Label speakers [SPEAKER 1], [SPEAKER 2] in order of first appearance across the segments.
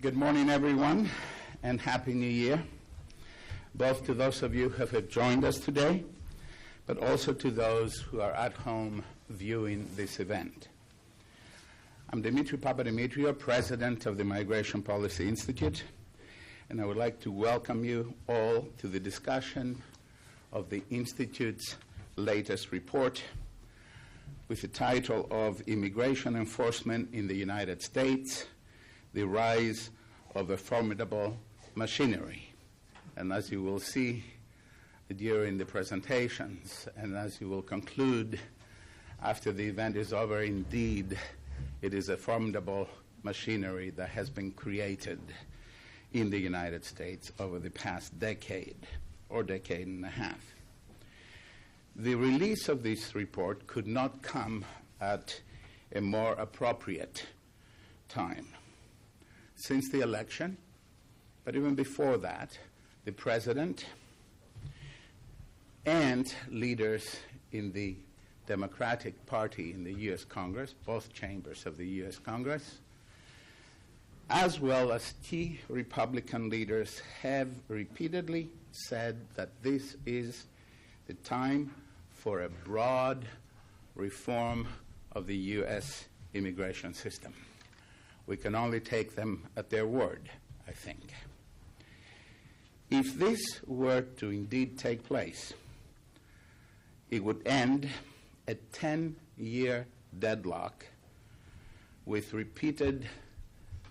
[SPEAKER 1] Good morning, everyone, and Happy New Year, both to those of you who have joined us today, but also to those who are at home viewing this event. I'm Dimitri Papadimitriou, President of the Migration Policy Institute, and I would like to welcome you all to the discussion of the Institute's latest report with the title of Immigration Enforcement in the United States, the Rise of a Formidable Machinery. And as you will see during the presentations, and as you will conclude after the event is over, indeed, it is a formidable machinery that has been created in the United States over the past decade or decade and a half. The release of this report could not come at a more appropriate time. Since the election, but even before that, the President and leaders in the Democratic Party in the U.S. Congress, both chambers of the U.S. Congress, as well as key Republican leaders, have repeatedly said that this is the time for a broad reform of the U.S. immigration system. We can only take them at their word, I think. If this were to indeed take place, it would end a 10-year deadlock with repeated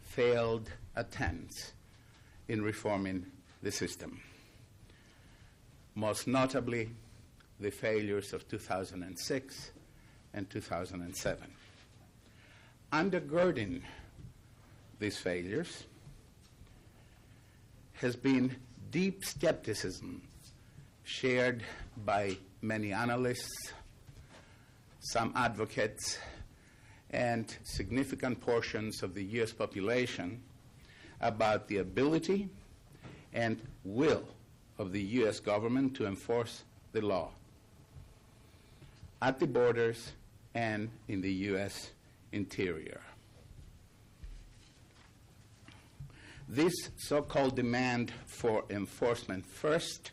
[SPEAKER 1] failed attempts in reforming the system, most notably the failures of 2006 and 2007. Undergirding these failures has been deep skepticism shared by many analysts, some advocates, and significant portions of the U.S. population about the ability and will of the U.S. government to enforce the law at the borders and in the U.S. interior. This so-called demand for enforcement first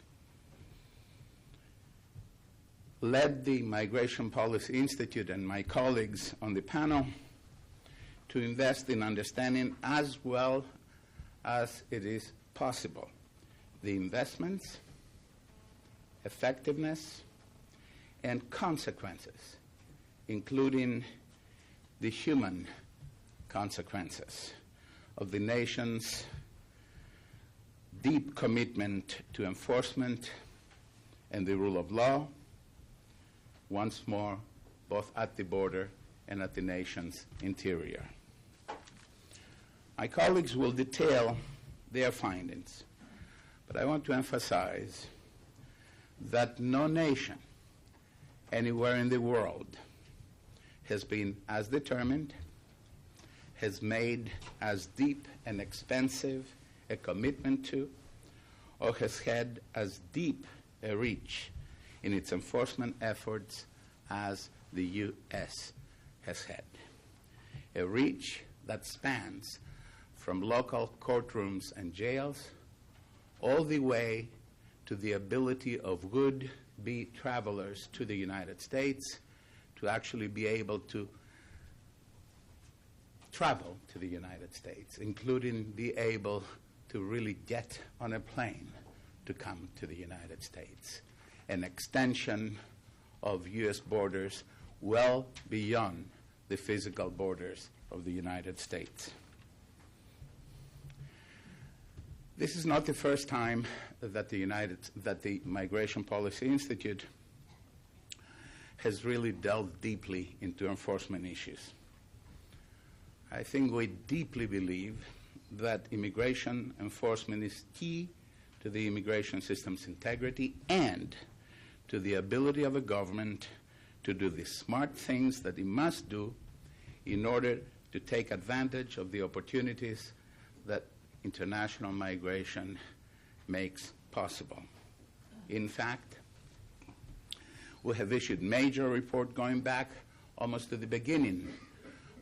[SPEAKER 1] led the Migration Policy Institute and my colleagues on the panel to invest in understanding as well as it is possible the investments, effectiveness, and consequences, including the human consequences of the nation's deep commitment to enforcement and the rule of law, once more, both at the border and at the nation's interior. My colleagues will detail their findings, but I want to emphasize that no nation anywhere in the world has been as determined, has made as deep and expensive a commitment to, or has had as deep a reach in its enforcement efforts as the U.S. has had. A reach that spans from local courtrooms and jails all the way to the ability of would-be travelers to the United States to actually be able to travel to the United States, including be able to really get on a plane to come to the United States. An extension of U.S. borders well beyond the physical borders of the United States. This is not the first time that the Migration Policy Institute has really delved deeply into enforcement issues. I think we deeply believe that immigration enforcement is key to the immigration system's integrity and to the ability of a government to do the smart things that it must do in order to take advantage of the opportunities that international migration makes possible. In fact, we have issued major report going back almost to the beginning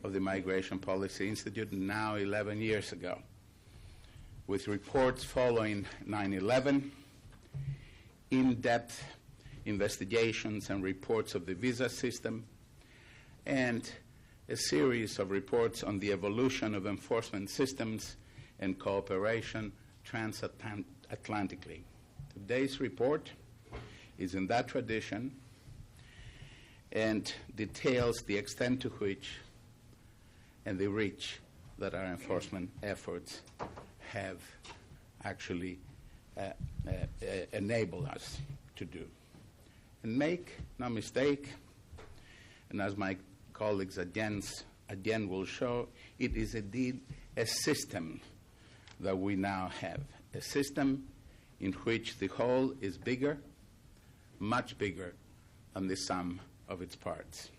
[SPEAKER 1] of the Migration Policy Institute, now 11 years ago, with reports following 9/11, in-depth investigations and reports of the visa system, and a series of reports on the evolution of enforcement systems and cooperation transatlantically. Today's report is in that tradition and details the extent to which and the reach that our enforcement efforts have actually enabled us to do. And make no mistake, and as my colleagues again will show, it is indeed a system that we now have, a system in which the whole is bigger, much bigger than the sum of its parts.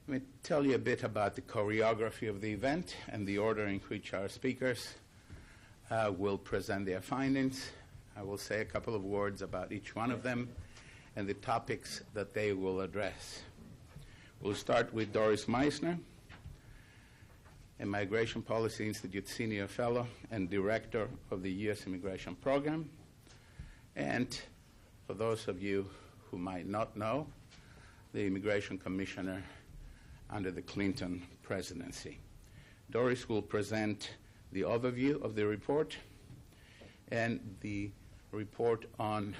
[SPEAKER 1] Let me tell you a bit about the choreography of the event and the order in which our speakers will present their findings. I will say a couple of words about each one of them and the topics that they will address. We'll start with Doris Meissner, a Migration Policy Institute Senior Fellow and Director of the U.S. Immigration Program. And for those of you who might not know, the Immigration Commissioner under the Clinton presidency. Doris will present the overview of the report and the report on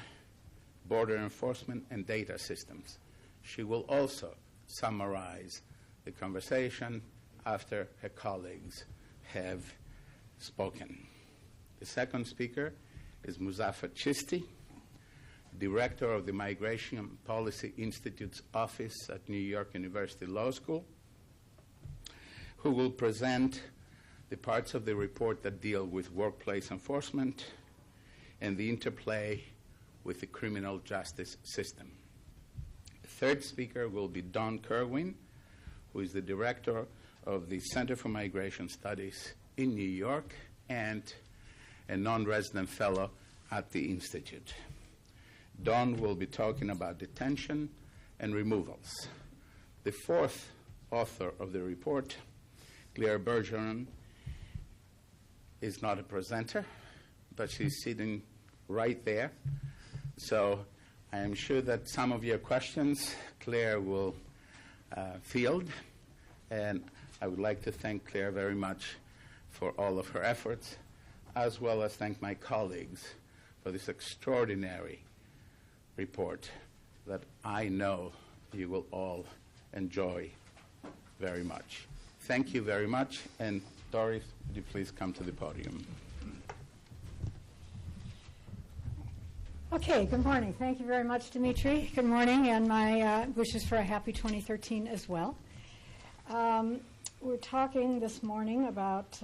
[SPEAKER 1] border enforcement and data systems. She will also summarize the conversation after her colleagues have spoken. The second speaker is Muzaffar Chisti, Director of the Migration Policy Institute's office at New York University Law School, who will present the parts of the report that deal with workplace enforcement and the interplay with the criminal justice system. The third speaker will be Don Kerwin, who is the Director of the Center for Migration Studies in New York and a non-resident fellow at the Institute. Don will be talking about detention and removals. The fourth author of the report, Claire Bergeron, is not a presenter, but she's sitting right there. So I am sure that some of your questions Claire will field, and I would like to thank Claire very much for all of her efforts, as well as thank my colleagues for this extraordinary report that I know you will all enjoy very much. Thank you very much, and Doris, would you please come to the podium?
[SPEAKER 2] Okay, good morning. Thank you very much, Dimitri. Good morning, and my wishes for a happy 2013 as well. We're talking this morning about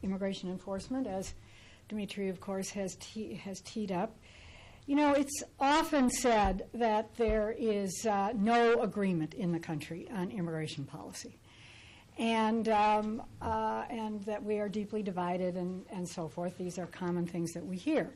[SPEAKER 2] immigration enforcement, as Dimitri, of course, has teed up. You know, it's often said that there is no agreement in the country on immigration policy, and that we are deeply divided and so forth. These are common things that we hear.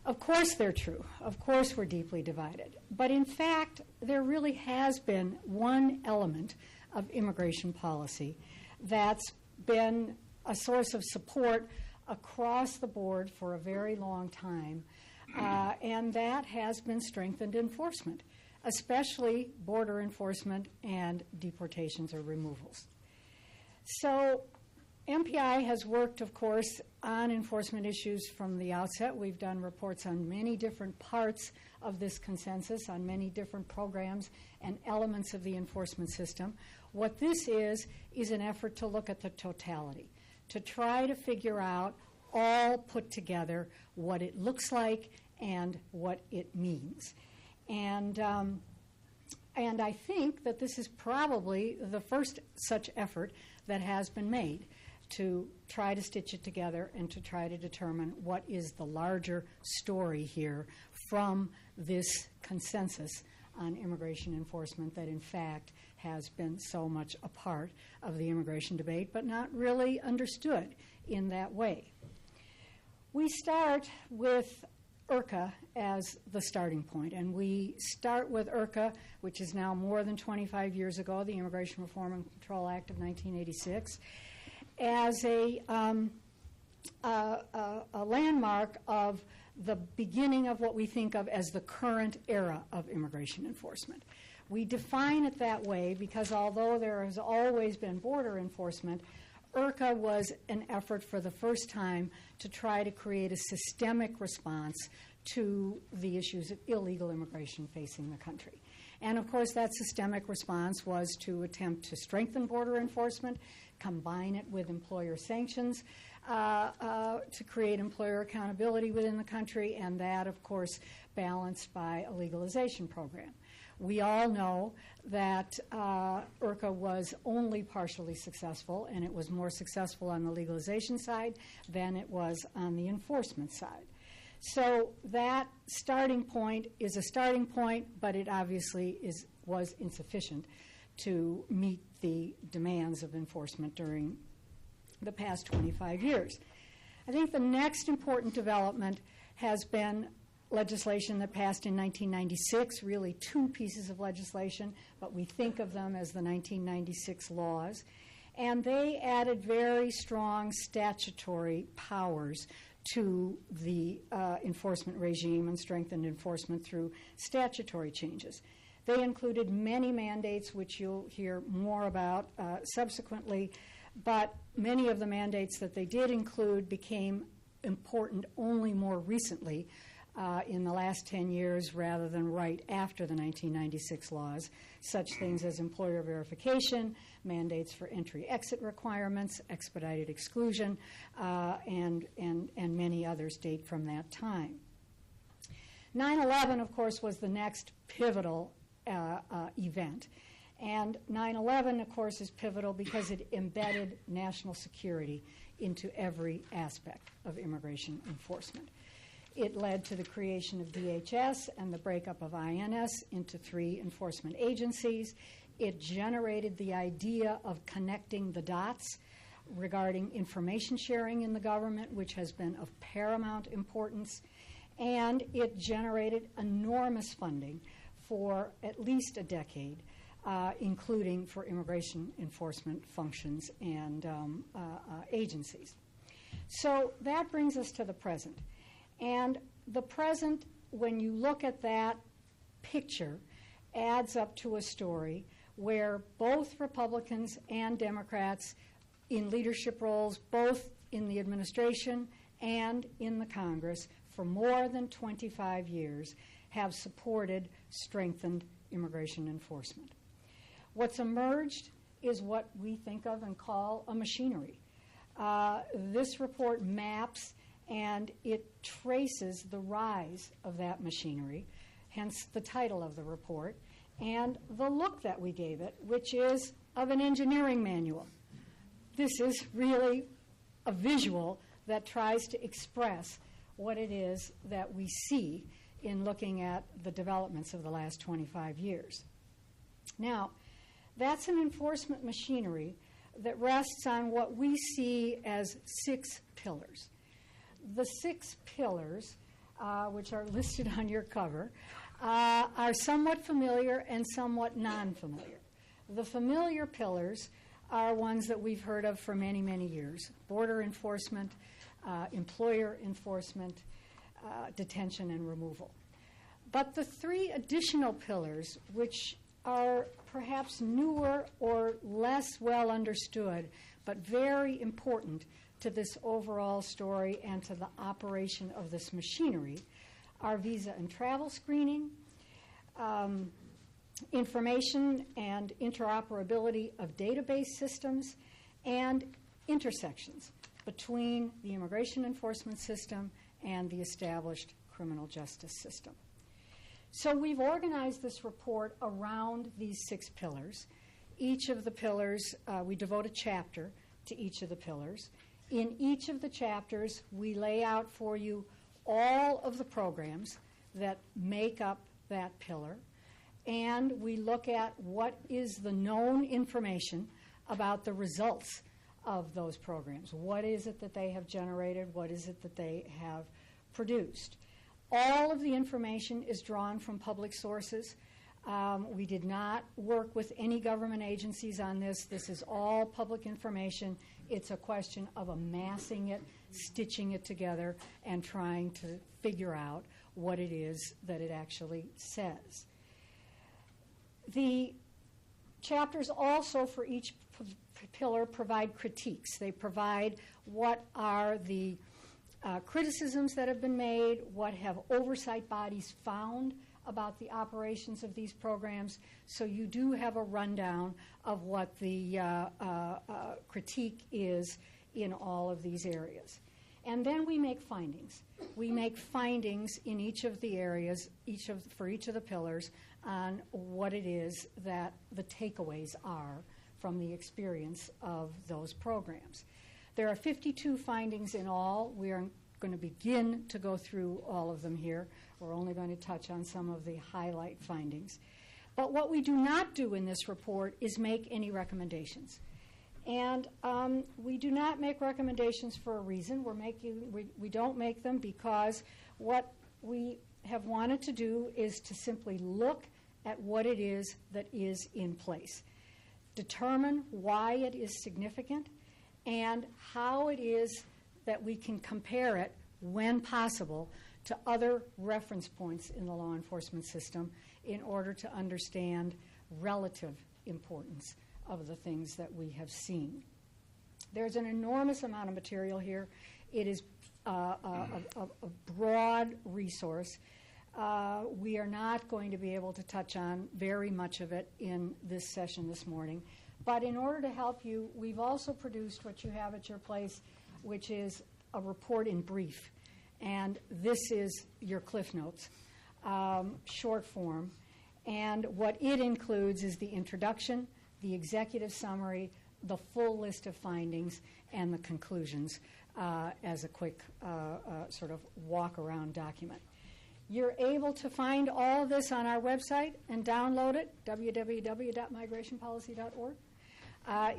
[SPEAKER 2] Of course they're true. Of course we're deeply divided. But in fact, there really has been one element of immigration policy that's been a source of support across the board for a very long time, and that has been strengthened enforcement, especially border enforcement and deportations or removals. So MPI has worked, of course, on enforcement issues from the outset. We've done reports on many different parts of this consensus, on many different programs and elements of the enforcement system. What this is an effort to look at the totality, to try to figure out, all put together, what it looks like and what it means. And I think that this is probably the first such effort that has been made to try to stitch it together and to try to determine what is the larger story here from this consensus on immigration enforcement that in fact has been so much a part of the immigration debate, but not really understood in that way. We start with IRCA as the starting point, and we start with IRCA, which is now more than 25 years ago, the Immigration Reform and Control Act of 1986. as a landmark of the beginning of what we think of as the current era of immigration enforcement. We define it that way because although there has always been border enforcement, IRCA was an effort for the first time to try to create a systemic response to the issues of illegal immigration facing the country. And of course, that systemic response was to attempt to strengthen border enforcement, combine it with employer sanctions to create employer accountability within the country, and that, of course, balanced by a legalization program. We all know that IRCA was only partially successful, and it was more successful on the legalization side than it was on the enforcement side. So that starting point is a starting point, but it obviously was insufficient to meet the demands of enforcement during the past 25 years. I think the next important development has been legislation that passed in 1996, really two pieces of legislation, but we think of them as the 1996 laws. And they added very strong statutory powers to the enforcement regime and strengthened enforcement through statutory changes. They included many mandates, which you'll hear more about subsequently, but many of the mandates that they did include became important only more recently in the last 10 years rather than right after the 1996 laws, such things as employer verification, mandates for entry-exit requirements, expedited exclusion, and many others date from that time. 9/11, of course, was the next pivotal event. And 9/11, of course, is pivotal because it embedded national security into every aspect of immigration enforcement. It led to the creation of DHS and the breakup of INS into 3 enforcement agencies. It generated the idea of connecting the dots regarding information sharing in the government, which has been of paramount importance. And it generated enormous funding for at least a decade, including for immigration enforcement functions and agencies. So that brings us to the present. And the present, when you look at that picture, adds up to a story where both Republicans and Democrats in leadership roles, both in the administration and in the Congress, for more than 25 years, have supported strengthened immigration enforcement. What's emerged is what we think of and call a machinery. This report maps and it traces the rise of that machinery, hence the title of the report, and the look that we gave it, which is of an engineering manual. This is really a visual that tries to express what it is that we see in looking at the developments of the last 25 years. Now, that's an enforcement machinery that rests on what we see as 6 pillars. The 6 pillars, which are listed on your cover, are somewhat familiar and somewhat non-familiar. The familiar pillars are ones that we've heard of for many, many years: border enforcement, employer enforcement, detention, and removal. But the 3 additional pillars, which are perhaps newer or less well understood, but very important to this overall story and to the operation of this machinery, are visa and travel screening, information and interoperability of database systems, and intersections between the immigration enforcement system and the established criminal justice system. So we've organized this report around these 6 pillars. Each of the pillars, we devote a chapter to each of the pillars. In each of the chapters, we lay out for you all of the programs that make up that pillar, and we look at what is the known information about the results of those programs. What is it that they have generated? What is it that they have produced? All of the information is drawn from public sources. We did not work with any government agencies on this. This is all public information. It's a question of amassing it, stitching it together, and trying to figure out what it is that it actually says. The chapters also for each pillar provide critiques. They provide what are the criticisms that have been made, what have oversight bodies found about the operations of these programs, so you do have a rundown of what the critique is in all of these areas. And then we make findings. We make findings in each of the areas, for each of the pillars, on what it is that the takeaways are from the experience of those programs. There are 52 findings in all. We are going to begin to go through all of them here. We're only going to touch on some of the highlight findings. But what we do not do in this report is make any recommendations. And we do not make recommendations for a reason. We don't make them because what we have wanted to do is to simply look at what it is that is in place, determine why it is significant, and how it is that we can compare it, when possible, to other reference points in the law enforcement system in order to understand relative importance of the things that we have seen. There's an enormous amount of material here. It is a broad resource. We are not going to be able to touch on very much of it in this session this morning. But in order to help you, we've also produced what you have at your place, which is a report in brief. And this is your Cliff Notes, short form. And what it includes is the introduction, the executive summary, the full list of findings, and the conclusions as a quick sort of walk-around document. You're able to find all of this on our website and download it, www.migrationpolicy.org.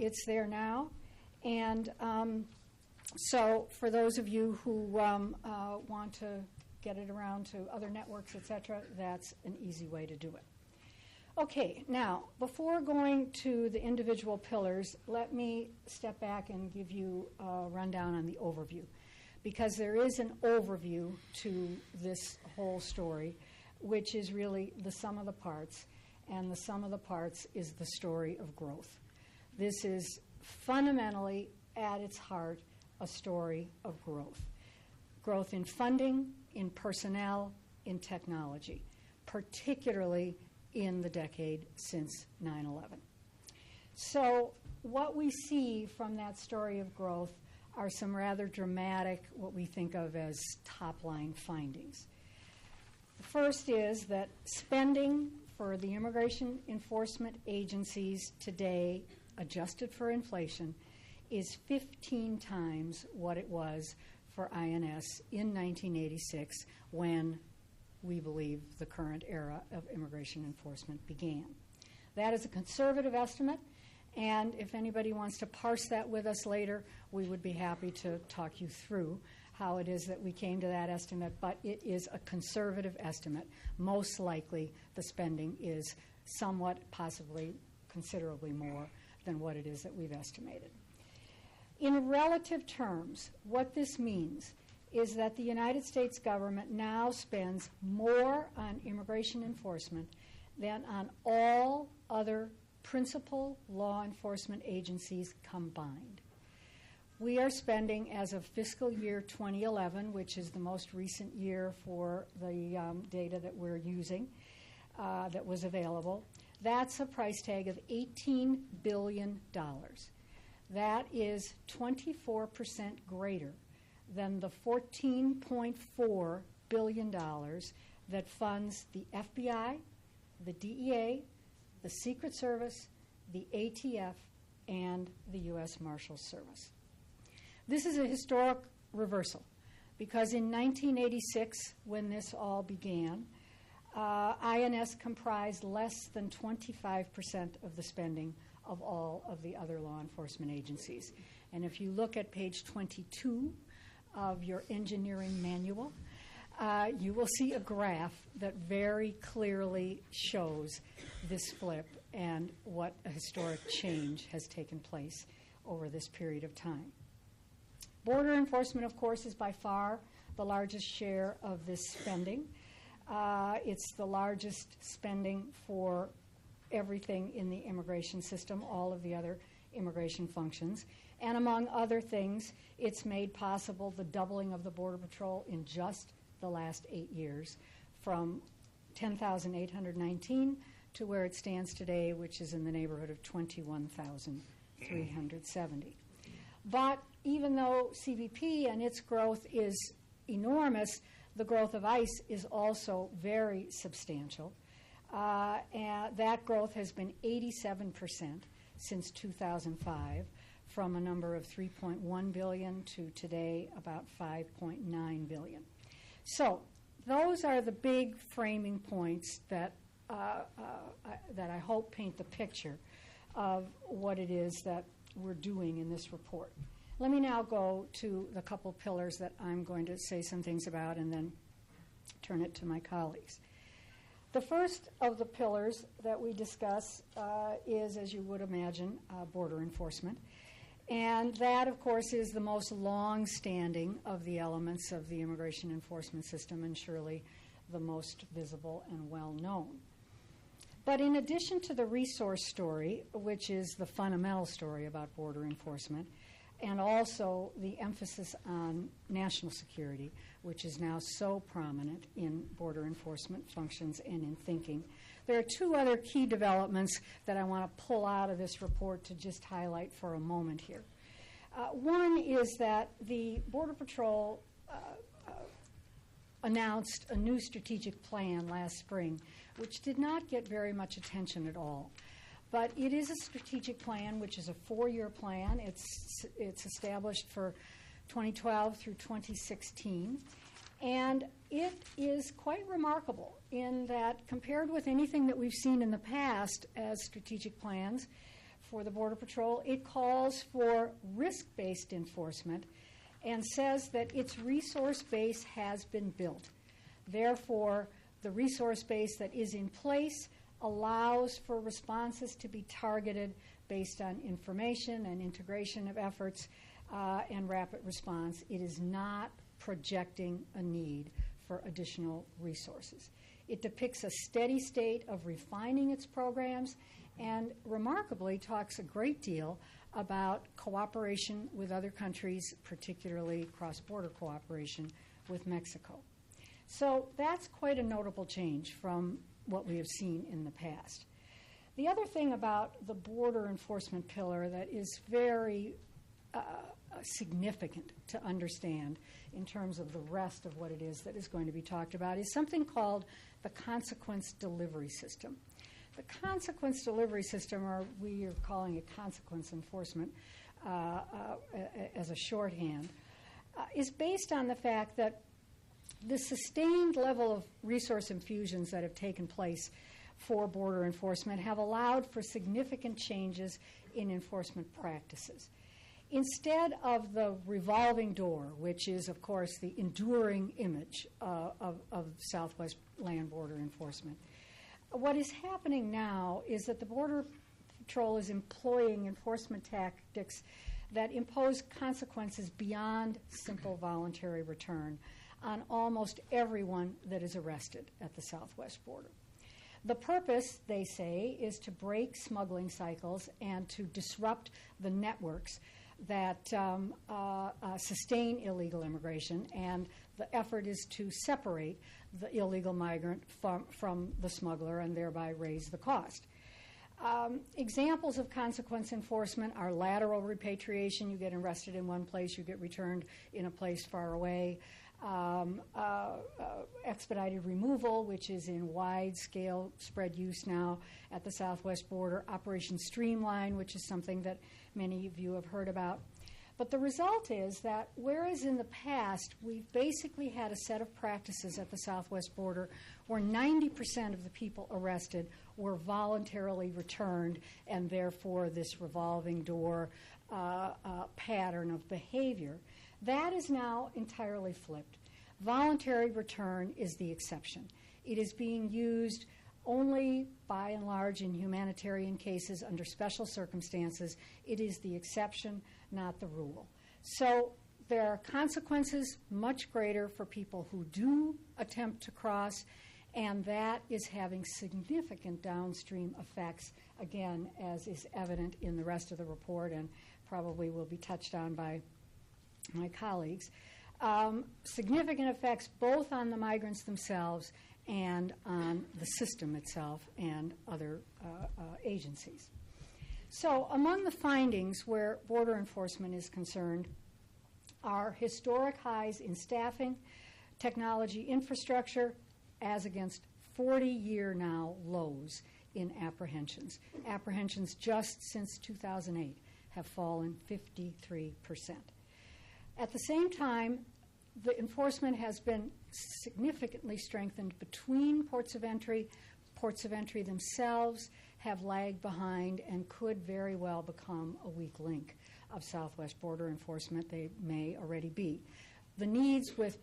[SPEAKER 2] It's there now. And so for those of you who want to get it around to other networks, et cetera, that's an easy way to do it. Okay, now, before going to the individual pillars, let me step back and give you a rundown on the overview, because there is an overview to this whole story, which is really the sum of the parts, and the sum of the parts is the story of growth. This is fundamentally, at its heart, a story of growth. Growth in funding, in personnel, in technology, particularly in the decade since 9/11. So what we see from that story of growth are some rather dramatic, what we think of as top-line findings. The first is that spending for the immigration enforcement agencies today, adjusted for inflation, is 15 times what it was for INS in 1986 when we believe the current era of immigration enforcement began. That is a conservative estimate, and if anybody wants to parse that with us later, we would be happy to talk you through how it is that we came to that estimate, but it is a conservative estimate. Most likely the spending is somewhat, possibly considerably more than what it is that we've estimated. In relative terms, what this means is that the United States government now spends more on immigration enforcement than on all other principal law enforcement agencies combined. We are spending, as of fiscal year 2011, which is the most recent year for the data that we're using, that was available, that's a price tag of $18 billion. That is 24% greater than the $14.4 billion that funds the FBI, the DEA, the Secret Service, the ATF, and the U.S. Marshals Service. This is a historic reversal because in 1986, when this all began, INS comprised less than 25% of the spending of all of the other law enforcement agencies. And if you look at page 22 of your engineering manual, you will see a graph that very clearly shows this flip and what a historic change has taken place over this period of time. Border enforcement, of course, is by far the largest share of this spending. It's the largest spending for everything in the immigration system, all of the other immigration functions. And among other things, it's made possible the doubling of the Border Patrol in just the last 8 years, from 10,819 to where it stands today, which is in the neighborhood of 21,370. But even though CBP and its growth is enormous, the growth of ICE is also very substantial. And that growth has been 87% since 2005, from a number of 3.1 billion to today about 5.9 billion. So those are the big framing points that that I hope paint the picture of what it is that we're doing in this report. Let me now go to the couple pillars that I'm going to say some things about and then turn it to my colleagues. The first of the pillars that we discuss is, as you would imagine, border enforcement. And that, of course, is the most long-standing of the elements of the immigration enforcement system and surely the most visible and well-known. But in addition to the resource story, which is the fundamental story about border enforcement, and also the emphasis on national security, which is now so prominent in border enforcement functions and in thinking, there are two other key developments that I want to pull out of this report to just highlight for a moment here. One is that the Border Patrol announced a new strategic plan last spring, which did not get very much attention at all. But it is a strategic plan, which is a 4-year plan. It's established for 2012 through 2016. And it is quite remarkable in that, compared with anything that we've seen in the past as strategic plans for the Border Patrol, it calls for risk-based enforcement and says that its resource base has been built. Therefore, the resource base that is in place allows for responses to be targeted based on information and integration of efforts and rapid response. It is not projecting a need for additional resources. It depicts a steady state of refining its programs and remarkably talks a great deal about cooperation with other countries, particularly cross-border cooperation with Mexico. So that's quite a notable change from what we have seen in the past. The other thing about the border enforcement pillar that is very significant to understand in terms of the rest of what it is that is going to be talked about is something called the consequence delivery system. The consequence delivery system, or we are calling it consequence enforcement as a shorthand, is based on the fact that the sustained level of resource infusions that have taken place for border enforcement have allowed for significant changes in enforcement practices. Instead of the revolving door, which is, of course, the enduring image of Southwest land border enforcement, what is happening now is that the Border Patrol is employing enforcement tactics that impose consequences beyond simple voluntary return on almost everyone that is arrested at the Southwest border. The purpose, they say, is to break smuggling cycles and to disrupt the networks that sustain illegal immigration, and the effort is to separate the illegal migrant from the smuggler and thereby raise the cost. Examples of consequence enforcement are lateral repatriation. You get arrested in one place, you get returned in a place far away. Expedited removal, which is in wide-scale spread use now at the Southwest border. Operation Streamline, which is something that many of you have heard about. But the result is that whereas in the past we've basically had a set of practices at the Southwest border where 90% of the people arrested were voluntarily returned, and therefore this revolving door pattern of behavior, that is now entirely flipped. Voluntary return is the exception. It is being used only by and large in humanitarian cases under special circumstances. It is the exception, not the rule. So there are consequences much greater for people who do attempt to cross, and that is having significant downstream effects, again, as is evident in the rest of the report and probably will be touched on by my colleagues. Significant effects both on the migrants themselves and on the system itself and other agencies. So among the findings where border enforcement is concerned are historic highs in staffing, technology infrastructure, as against 40-year now lows in apprehensions. Apprehensions just since 2008 have fallen 53%. At the same time, the enforcement has been significantly strengthened between ports of entry. Ports of entry themselves have lagged behind and could very well become a weak link of Southwest border enforcement. They may already be. The needs with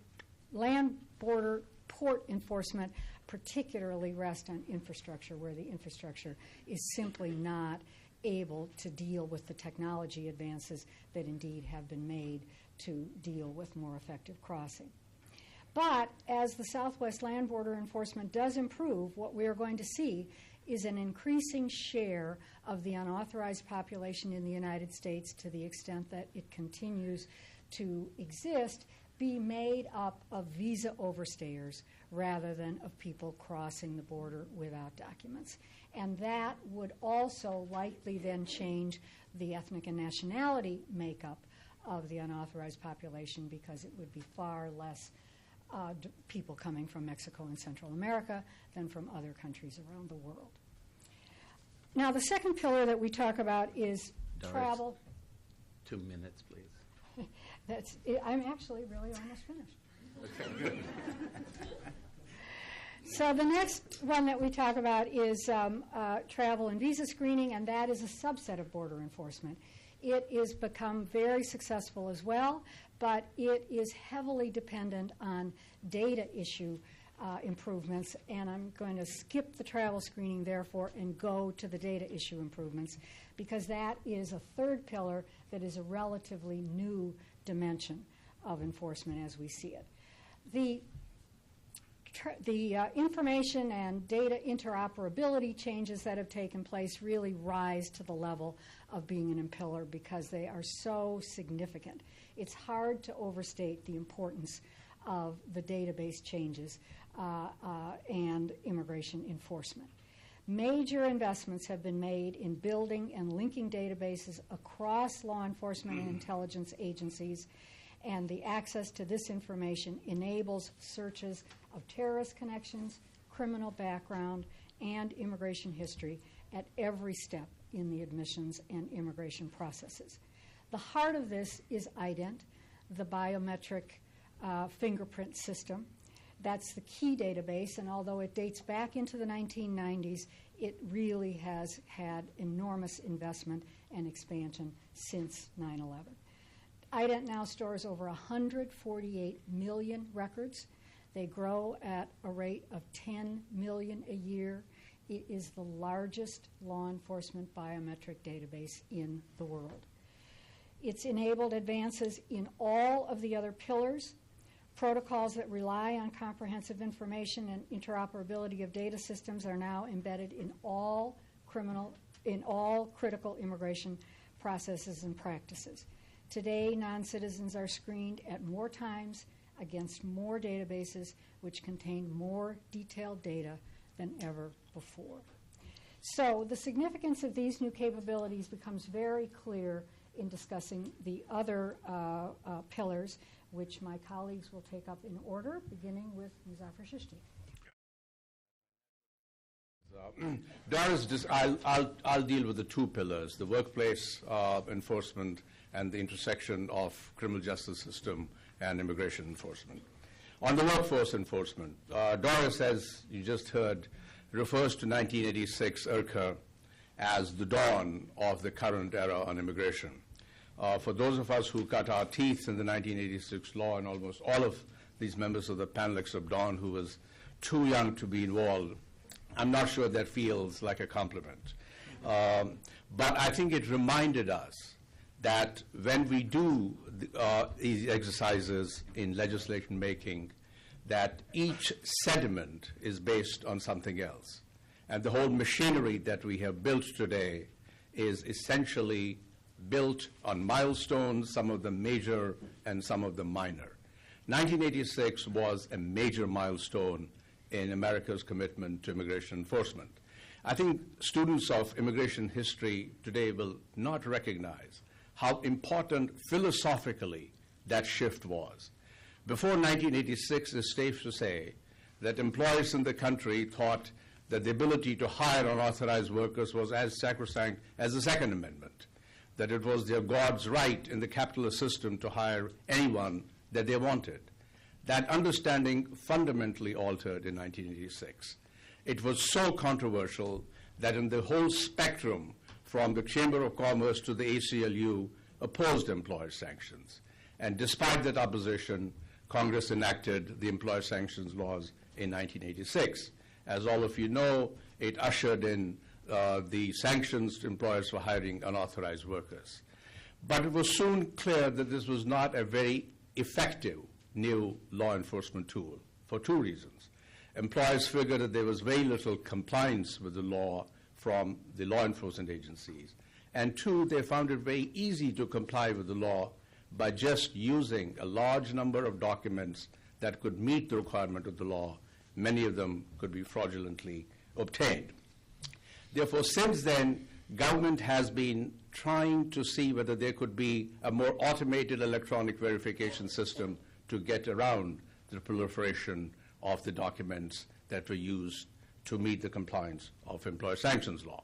[SPEAKER 2] land border port enforcement particularly rest on infrastructure, where the infrastructure is simply not able to deal with the technology advances that indeed have been made to deal with more effective crossing. But as the Southwest land border enforcement does improve, what we are going to see is an increasing share of the unauthorized population in the United States, to the extent that it continues to exist, be made up of visa overstayers rather than of people crossing the border without documents. And that would also likely then change the ethnic and nationality makeup of the unauthorized population, because it would be far less people coming from Mexico and Central America than from other countries around the world. Now, the second pillar that we talk about is
[SPEAKER 1] Doris,
[SPEAKER 2] travel.
[SPEAKER 1] 2 minutes, please.
[SPEAKER 2] I'm actually really almost finished.
[SPEAKER 1] Okay, good.
[SPEAKER 2] So the next one that we talk about is travel and visa screening, and that is a subset of border enforcement. It has become very successful as well, but it is heavily dependent on data issue improvements, and I'm going to skip the travel screening, therefore, and go to the data issue improvements, because that is a third pillar that is a relatively new dimension of enforcement as we see it. The information and data interoperability changes that have taken place really rise to the level of being an impiller because they are so significant. It's hard to overstate the importance of the database changes and immigration enforcement. Major investments have been made in building and linking databases across law enforcement and intelligence agencies, and the access to this information enables searches of terrorist connections, criminal background, and immigration history at every step in the admissions and immigration processes. The heart of this is IDENT, the biometric fingerprint system. That's the key database, and although it dates back into the 1990s, it really has had enormous investment and expansion since 9/11. IDENT now stores over 148 million records. They grow at a rate of 10 million a year. It is the largest law enforcement biometric database in the world. It's enabled advances in all of the other pillars. Protocols that rely on comprehensive information and interoperability of data systems are now embedded in all critical immigration processes and practices. Today, non-citizens are screened at more times against more databases which contain more detailed data than ever before. So the significance of these new capabilities becomes very clear in discussing the other pillars, which my colleagues will take up in order, beginning with Muzaffar Shishti.
[SPEAKER 3] Doris, I'll deal with the two pillars, the workplace enforcement and the intersection of criminal justice system and immigration enforcement. On the workforce enforcement, Doris, as you just heard, refers to 1986 IRCA as the dawn of the current era on immigration. For those of us who cut our teeth in the 1986 law and almost all of these members of the panel except Don, who was too young to be involved. I'm not sure that feels like a compliment. But I think it reminded us that when we do these exercises in legislation making, that each sediment is based on something else. And the whole machinery that we have built today is essentially built on milestones, some of them major and some of them minor. 1986 was a major milestone in America's commitment to immigration enforcement. I think students of immigration history today will not recognize how important philosophically that shift was. Before 1986, it's safe to say that employers in the country thought that the ability to hire unauthorized workers was as sacrosanct as the Second Amendment, that it was their God's right in the capitalist system to hire anyone that they wanted. That understanding fundamentally altered in 1986. It was so controversial that in the whole spectrum, from the Chamber of Commerce to the ACLU, opposed employer sanctions. And despite that opposition, Congress enacted the employer sanctions laws in 1986. As all of you know, it ushered in the sanctions to employers for hiring unauthorized workers. But it was soon clear that this was not a very effective new law enforcement tool for two reasons. Employers figured that there was very little compliance with the law from the law enforcement agencies. And two, they found it very easy to comply with the law by just using a large number of documents that could meet the requirement of the law. Many of them could be fraudulently obtained. Therefore, since then, government has been trying to see whether there could be a more automated electronic verification system to get around the proliferation of the documents that were used to meet the compliance of employer sanctions law.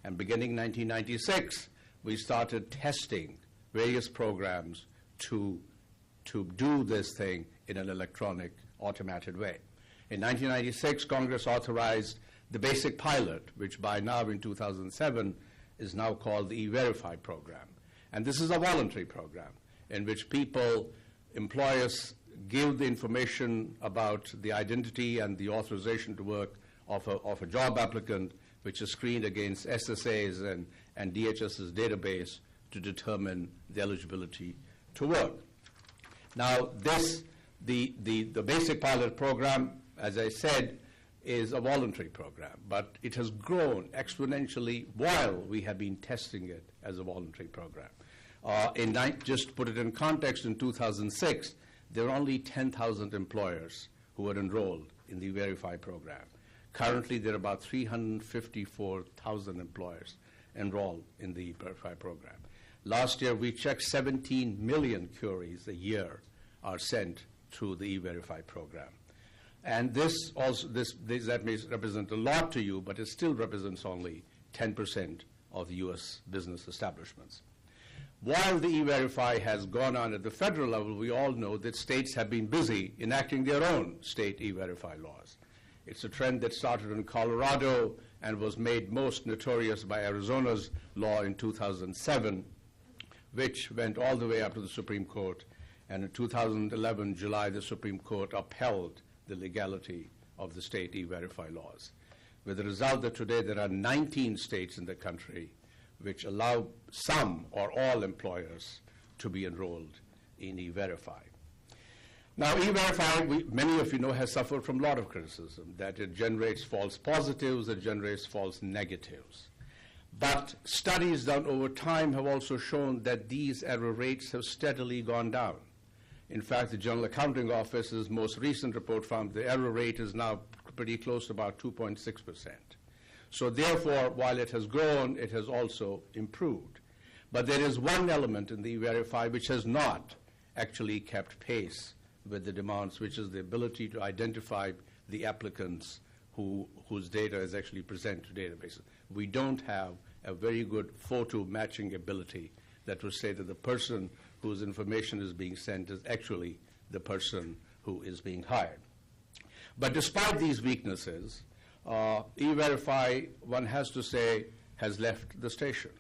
[SPEAKER 3] And beginning 1996, we started testing various programs to do this thing in an electronic, automated way. In 1996, Congress authorized the basic pilot, which by now in 2007 is now called the EVerify program. And this is a voluntary program in which employers give the information about the identity and the authorization to work of a job applicant, which is screened against SSA's and DHS's database to determine the eligibility to work. Now, the basic pilot program, as I said, is a voluntary program, but it has grown exponentially while we have been testing it as a voluntary program. Just to put it in context, in 2006, there were only 10,000 employers who were enrolled in the EVerify program. Currently, there are about 354,000 employers enrolled in the EVerify program. Last year, we checked 17 million queries a year are sent through the EVerify program. And that may represent a lot to you, but it still represents only 10% of U.S. business establishments. While the EVerify has gone on at the federal level, we all know that states have been busy enacting their own state EVerify laws. It's a trend that started in Colorado and was made most notorious by Arizona's law in 2007, which went all the way up to the Supreme Court. And in 2011, July, the Supreme Court upheld the legality of the state EVerify laws, with the result that today there are 19 states in the country which allow some or all employers to be enrolled in EVerify. Now, EVerify, many of you know, has suffered from a lot of criticism, that it generates false positives, it generates false negatives. But studies done over time have also shown that these error rates have steadily gone down. In fact, the General Accounting Office's most recent report found the error rate is now pretty close to about 2.6%. So therefore, while it has grown, it has also improved. But there is one element in the EVerify which has not actually kept pace with the demands, which is the ability to identify the applicants whose data is actually presented to databases. We don't have a very good photo matching ability that will say that the person whose information is being sent is actually the person who is being hired. But despite these weaknesses, EVerify, one has to say, has left the station.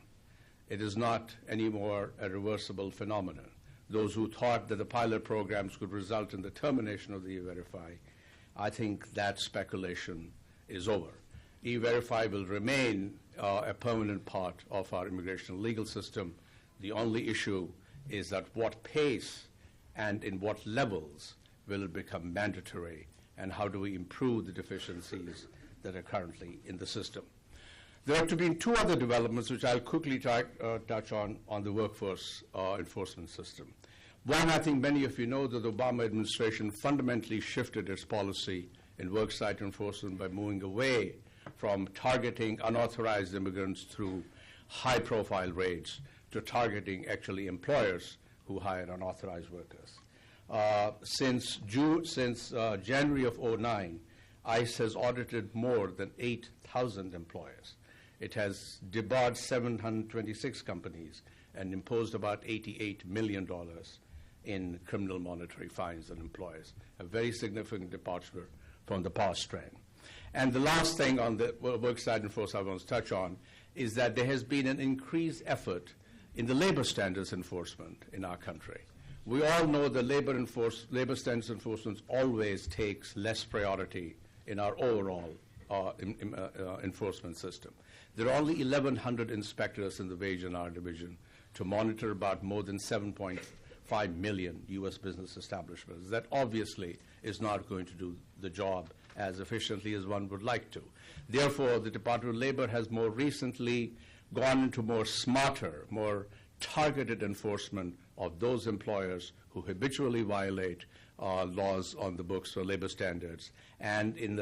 [SPEAKER 3] It is not anymore a reversible phenomenon. those who thought that the pilot programs could result in the termination of the EVerify, I think that speculation is over. EVerify will remain a permanent part of our immigration legal system. The only issue is at what pace and in what levels will it become mandatory, and how do we improve the deficiencies that are currently in the system. There have been two other developments which I'll quickly touch on the workforce enforcement system. One, I think many of you know that the Obama administration fundamentally shifted its policy in worksite enforcement by moving away from targeting unauthorized immigrants through high-profile raids to targeting actually employers who hire unauthorized workers. Since January of 2009, ICE has audited more than 8,000 employers. It has debarred 726 companies and imposed about $88 million in criminal monetary fines on employers, a very significant departure from the past trend. And the last thing on the worksite enforcement I want to touch on is that there has been an increased effort in the labor standards enforcement in our country. We all know that labor standards enforcement always takes less priority in our overall enforcement system. There are only 1,100 inspectors in the wage and hour division to monitor about more than 7.5 million U.S. business establishments. That obviously is not going to do the job as efficiently as one would like to. Therefore, the Department of Labor has more recently gone into more smarter, more targeted enforcement of those employers who habitually violate laws on the books for labor standards, and in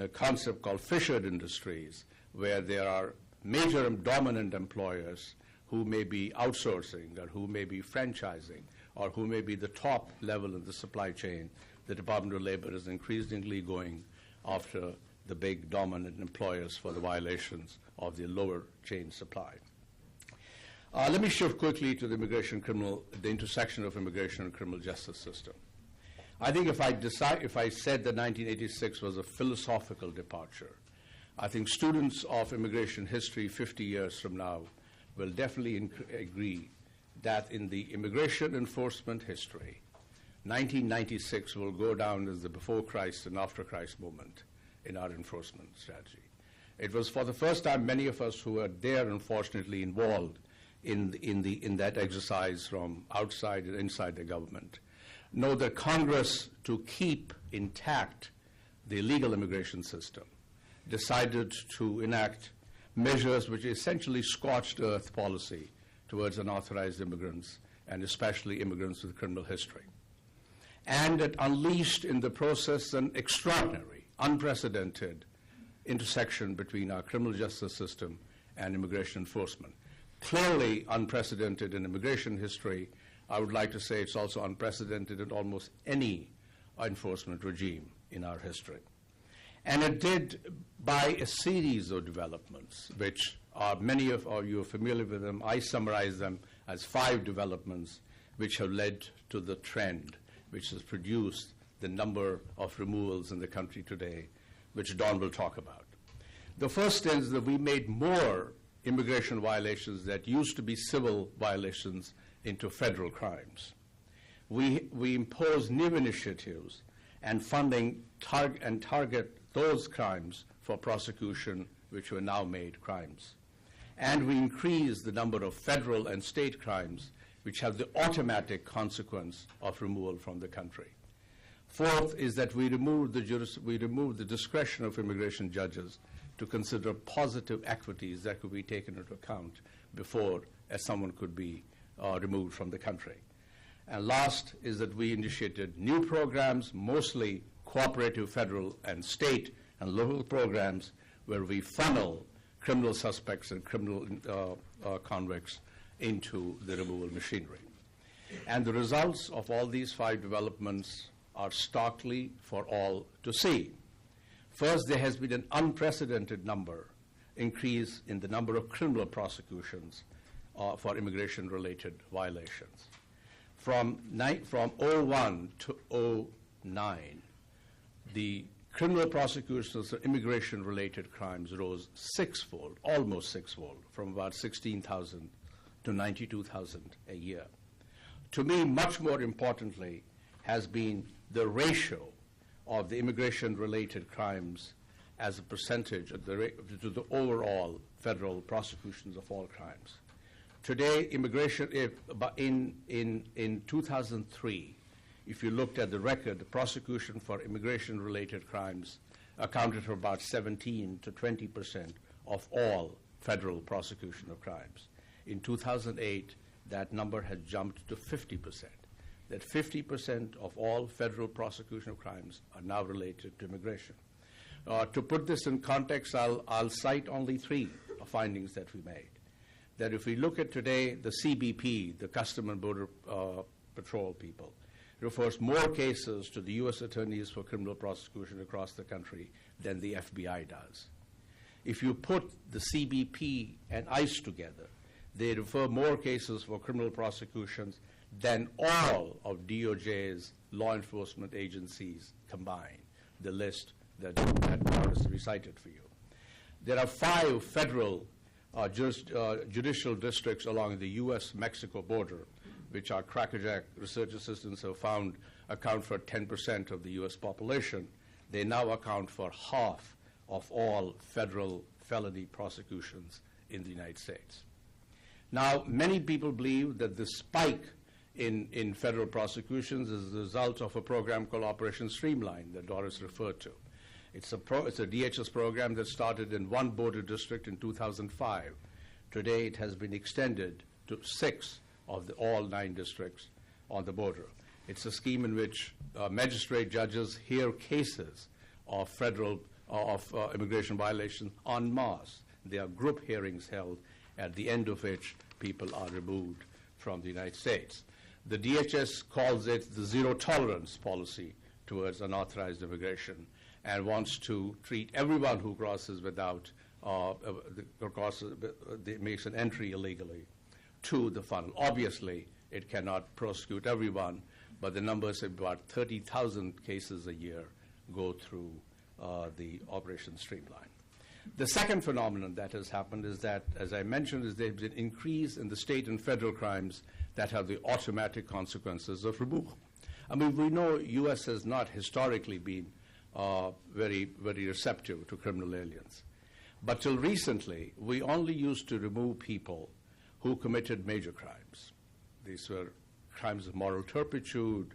[SPEAKER 3] a concept called fissured industries, where there are major and dominant employers who may be outsourcing or who may be franchising or who may be the top level in the supply chain. The Department of Labor is increasingly going after the big dominant employers for the violations of the lower chain supply. Let me shift quickly to the intersection of immigration and criminal justice system. I think if I said that 1986 was a philosophical departure, I think students of immigration history 50 years from now will definitely agree that in the immigration enforcement history, 1996 will go down as the before Christ and after Christ moment in our enforcement strategy. It was for the first time many of us who were there, unfortunately, involved in that exercise from outside and inside the government know that Congress, to keep intact the legal immigration system, decided to enact measures which essentially scorched earth policy towards unauthorized immigrants, and especially immigrants with criminal history. And it unleashed in the process an extraordinary, unprecedented intersection between our criminal justice system and immigration enforcement. Clearly unprecedented in immigration history. I would like to say it's also unprecedented in almost any enforcement regime in our history. And it did by a series of developments, which many of you are familiar with them. I summarize them as 5 developments which have led to the trend, which has produced the number of removals in the country today, which Don will talk about. The first is that we made more immigration violations that used to be civil violations into federal crimes. We impose new initiatives and funding target those crimes for prosecution which were now made crimes. And we increase the number of federal and state crimes which have the automatic consequence of removal from the country. Fourth is that we remove the discretion of immigration judges to consider positive equities that could be taken into account before someone could be removed from the country. And last is that we initiated new programs, mostly cooperative federal and state and local programs, where we funnel criminal suspects and criminal convicts into the removal machinery. And the results of all these 5 developments are starkly for all to see. First, there has been an unprecedented increase in the number of criminal prosecutions for immigration-related violations. From 2001 to 2009, the criminal prosecutions for immigration-related crimes rose 6-fold, almost 6-fold, from about 16,000 to 92,000 a year. To me, much more importantly, has been the ratio of the immigration-related crimes as a percentage of to the overall federal prosecutions of all crimes. Today, immigration, in 2003, if you looked at the record, the prosecution for immigration-related crimes accounted for about 17 to 20% of all federal prosecution of crimes. In 2008, that number had jumped to 50%. That 50% of all federal prosecution of crimes are now related to immigration. To put this in context, I'll cite only three findings that we made. That if we look at today, the CBP, the Custom and Border Patrol people, refers more cases to the U.S. attorneys for criminal prosecution across the country than the FBI does. If you put the CBP and ICE together, they refer more cases for criminal prosecutions than all of DOJ's law enforcement agencies combined, the list that Doris recited for you. There are 5 federal judicial districts along the U.S.-Mexico border, which our crackerjack research assistants have found account for 10% of the U.S. population. They now account for half of all federal felony prosecutions in the United States. Now, many people believe that the spike in federal prosecutions is the result of a program called Operation Streamline that Doris referred to. It's a DHS program that started in one border district in 2005. Today, it has been extended to 6 of all 9 districts on the border. It's a scheme in which magistrate judges hear cases of federal immigration violations en masse. There are group hearings held, at the end of which people are removed from the United States. The DHS calls it the zero tolerance policy towards unauthorized immigration and wants to treat everyone who crosses without, makes an entry illegally to the funnel. Obviously, it cannot prosecute everyone, but the numbers of about 30,000 cases a year go through the Operation Streamline. The second phenomenon that has happened is that, as I mentioned, is there's been an increase in the state and federal crimes that have the automatic consequences of removal. I mean, we know U.S. has not historically been very receptive to criminal aliens. But till recently, we only used to remove people who committed major crimes. These were crimes of moral turpitude,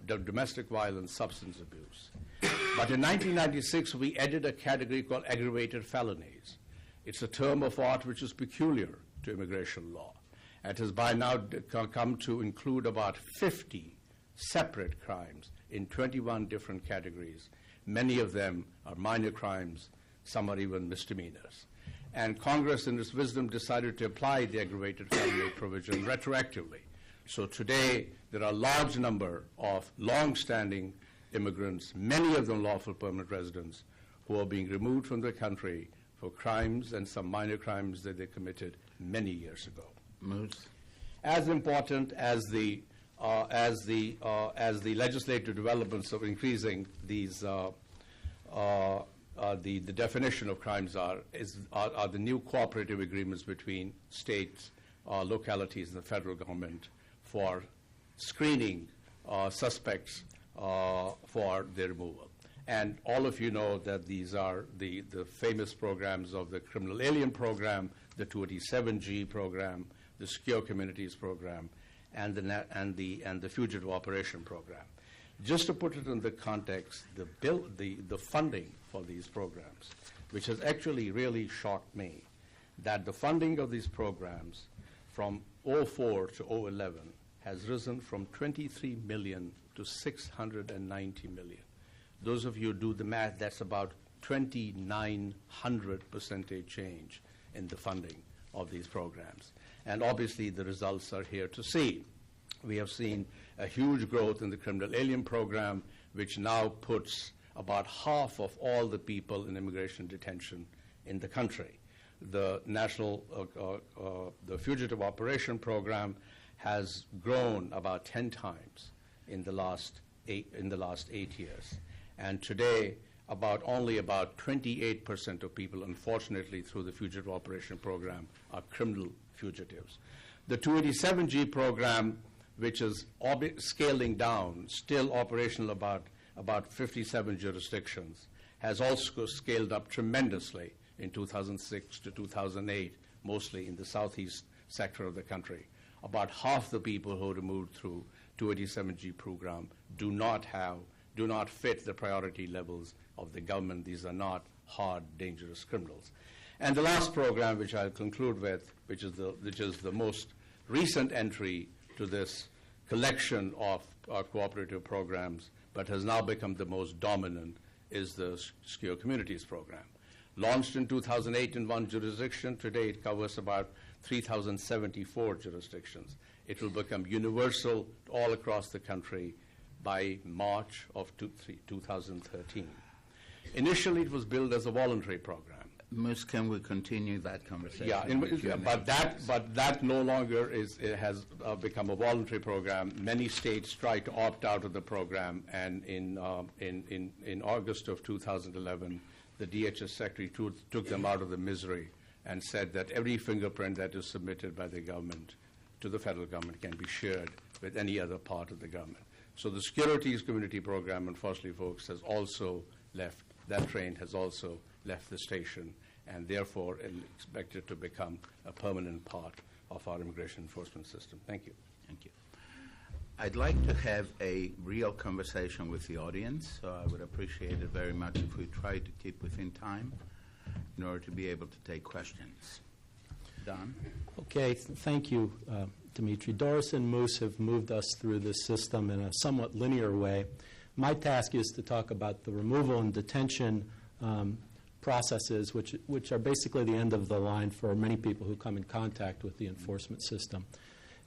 [SPEAKER 3] domestic violence, substance abuse. But in 1996, we added a category called aggravated felonies. It's a term of art which is peculiar to immigration law. It has by now come to include about 50 separate crimes in 21 different categories. Many of them are minor crimes, some are even misdemeanors. And Congress, in its wisdom, decided to apply the aggravated felony provision retroactively. So today, there are a large number of long-standing immigrants, many of them lawful permanent residents, who are being removed from the country for crimes and some minor crimes that they committed many years ago. As important as the legislative developments of increasing these the definition of crimes are the new cooperative agreements between states, localities, and the federal government for screening suspects for their removal. And all of you know that these are the famous programs of the Criminal Alien Program, the 287G program, the Secure Communities Program, and the Fugitive Operation Program. Just to put it in the context, the funding for these programs, which has actually really shocked me, that the funding of these programs from 2004 to 2011 has risen from 23 million to 690 million. Those of you who do the math, that's about 2,900% change in the funding of these programs. And obviously, the results are here to see. We have seen a huge growth in the Criminal Alien Program, which now puts about half of all the people in immigration detention in the country. The the Fugitive Operation Program has grown about 10 times in the last 8 years. And today, only about 28% of people, unfortunately, through the Fugitive Operation Program are criminal fugitives. The 287G program which is scaling down, still operational about 57 jurisdictions, has also scaled up tremendously in 2006 to 2008, mostly in the southeast sector of the country. About half the people who were moved through 287G program do not fit the priority levels of the government. These are not hard, dangerous criminals. And the last program, which I'll conclude with, which is the most recent entry to this collection of cooperative programs, but has now become the most dominant, is the Secure Communities program. Launched in 2008 in one jurisdiction, today it covers about 3,074 jurisdictions. It will become universal all across the country by March of 2013. Initially, it was billed as a voluntary program.
[SPEAKER 1] Ms., can we continue that conversation?
[SPEAKER 3] Yeah, but that no longer has become a voluntary program. Many states tried to opt out of the program, and in August of 2011, the DHS Secretary took them out of the misery and said that every fingerprint that is submitted by the government to the federal government can be shared with any other part of the government. So the Securities Community Program, unfortunately, folks, has also left. That train has also left the station, and therefore expected to become a permanent part of our immigration enforcement system. Thank you.
[SPEAKER 1] Thank you. I'd like to have a real conversation with the audience, so I would appreciate it very much if we try to keep within time in order to be able to take questions. Don?
[SPEAKER 4] Okay, thank you, Dimitri. Doris and Moose have moved us through this system in a somewhat linear way. My task is to talk about the removal and detention processes, which are basically the end of the line for many people who come in contact with the enforcement system.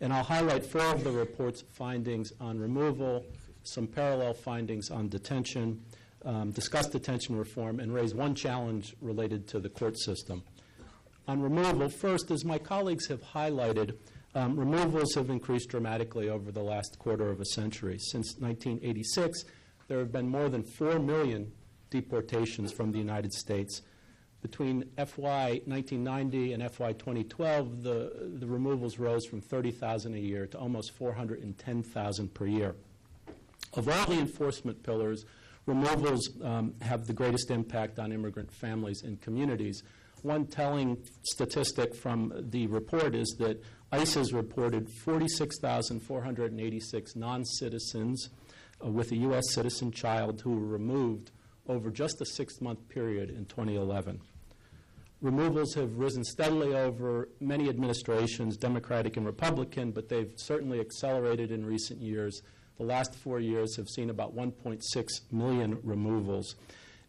[SPEAKER 4] And I'll highlight 4 of the report's findings on removal, some parallel findings on detention, discuss detention reform, and raise one challenge related to the court system. On removal, first, as my colleagues have highlighted, removals have increased dramatically over the last quarter of a century. Since 1986, there have been more than 4 million deportations from the United States. Between FY 1990 and FY 2012, the removals rose from 30,000 a year to almost 410,000 per year. Of all the enforcement pillars, removals have the greatest impact on immigrant families and communities. One telling statistic from the report is that ICE has reported 46,486 non-citizens with a U.S. citizen child who were removed over just a 6-month period in 2011. Removals have risen steadily over many administrations, Democratic and Republican, but they've certainly accelerated in recent years. The last 4 years have seen about 1.6 million removals.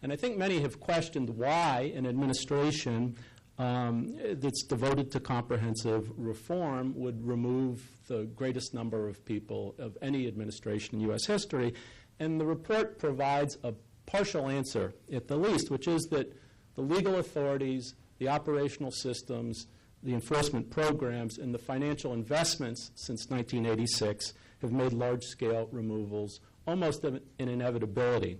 [SPEAKER 4] And I think many have questioned why an administration that's devoted to comprehensive reform would remove the greatest number of people of any administration in U.S. history. And the report provides a partial answer, at the least, which is that the legal authorities, the operational systems, the enforcement programs, and the financial investments since 1986 have made large-scale removals almost an inevitability.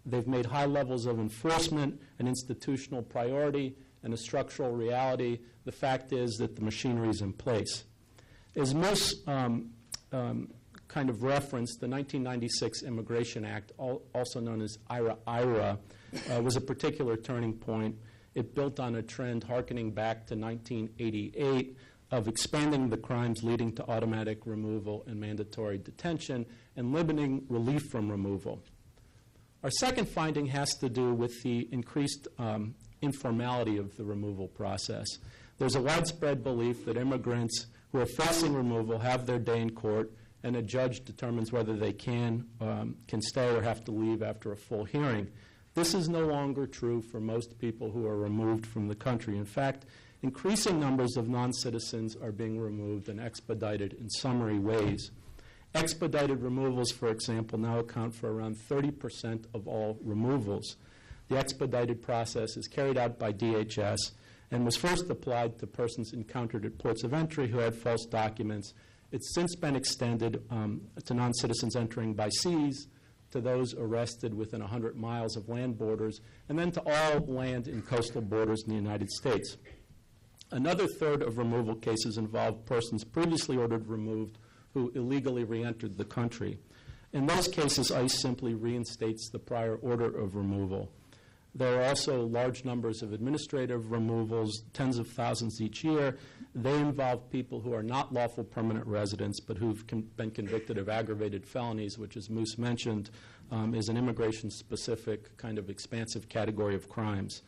[SPEAKER 4] They've made high levels of enforcement an institutional priority and a structural reality. The fact is that the machinery is in place. As most kind of referenced, the 1996 Immigration Act, also known as IRA, was a particular turning point. It built on a trend harkening back to 1988 of expanding the crimes leading to automatic removal and mandatory detention and limiting relief from removal. Our second finding has to do with the increased informality of the removal process. There's a widespread belief that immigrants who are facing removal have their day in court, and a judge determines whether they can stay or have to leave after a full hearing. This is no longer true for most people who are removed from the country. In fact, increasing numbers of non-citizens are being removed and expedited in summary ways. Expedited removals, for example, now account for around 30% of all removals. The expedited process is carried out by DHS and was first applied to persons encountered at ports of entry who had false documents. It's since been extended to non-citizens entering by seas, to those arrested within 100 miles of land borders, and then to all land and coastal borders in the United States. Another third of removal cases involve persons previously ordered removed who who illegally re-entered the country. In those cases, ICE simply reinstates the prior order of removal. There are also large numbers of administrative removals, tens of thousands each year. They involve people who are not lawful permanent residents but who've been convicted of aggravated felonies, which, as Moose mentioned, is an immigration-specific kind of expansive category of crimes.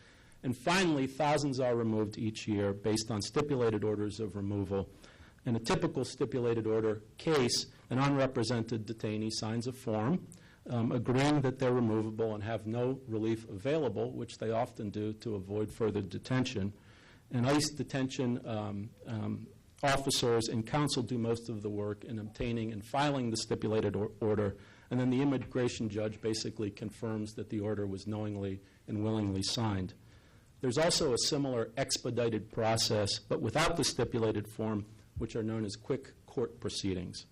[SPEAKER 4] And finally, thousands are removed each year based on stipulated orders of removal. In a typical stipulated order case, an unrepresented detainee signs a form agreeing that they're removable and have no relief available, which they often do to avoid further detention. And ICE detention officers and counsel do most of the work in obtaining and filing the stipulated order, and then the immigration judge basically confirms that the order was knowingly and willingly signed. There's also a similar expedited process, but without the stipulated form, which are known as quick court proceedings.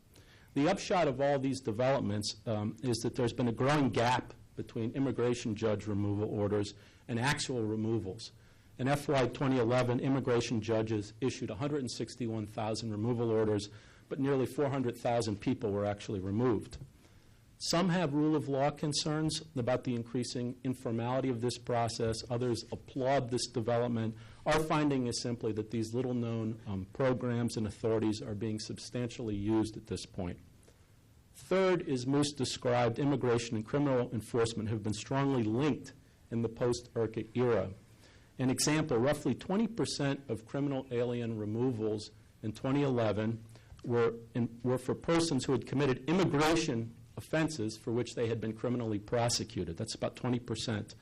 [SPEAKER 4] The upshot of all these developments is that there's been a growing gap between immigration judge removal orders and actual removals. In FY 2011, immigration judges issued 161,000 removal orders, but nearly 400,000 people were actually removed. Some have rule of law concerns about the increasing informality of this process. Others applaud this development. Our finding is simply that these little-known programs and authorities are being substantially used at this point. Third, as Moose described, immigration and criminal enforcement have been strongly linked in the post-ERCA era. An example, roughly 20% of criminal alien removals in 2011 were for persons who had committed immigration offenses for which they had been criminally prosecuted. That's about 20%.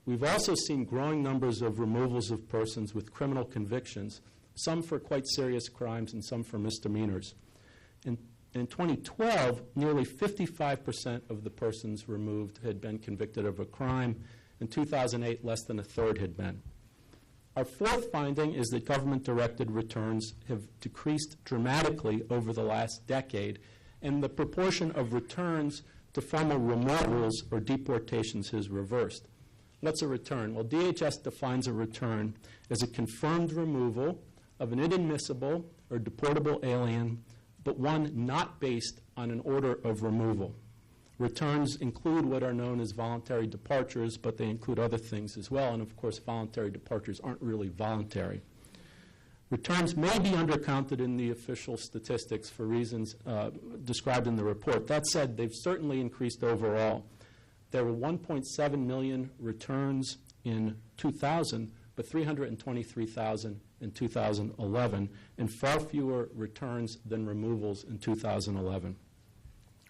[SPEAKER 4] We've also seen growing numbers of removals of persons with criminal convictions, some for quite serious crimes and some for misdemeanors. In 2012, nearly 55% of the persons removed had been convicted of a crime. In 2008, less than a third had been. Our fourth finding is that government-directed returns have decreased dramatically over the last decade, and the proportion of returns to formal removals or deportations has reversed. What's a return? Well, DHS defines a return as a confirmed removal of an inadmissible or deportable alien, but one not based on an order of removal. Returns include what are known as voluntary departures, but they include other things as well, and of course voluntary departures aren't really voluntary. Returns may be undercounted in the official statistics for reasons described in the report. That said, they've certainly increased overall. There were 1.7 million returns in 2000, but 323,000 in 2011, and far fewer returns than removals in 2011.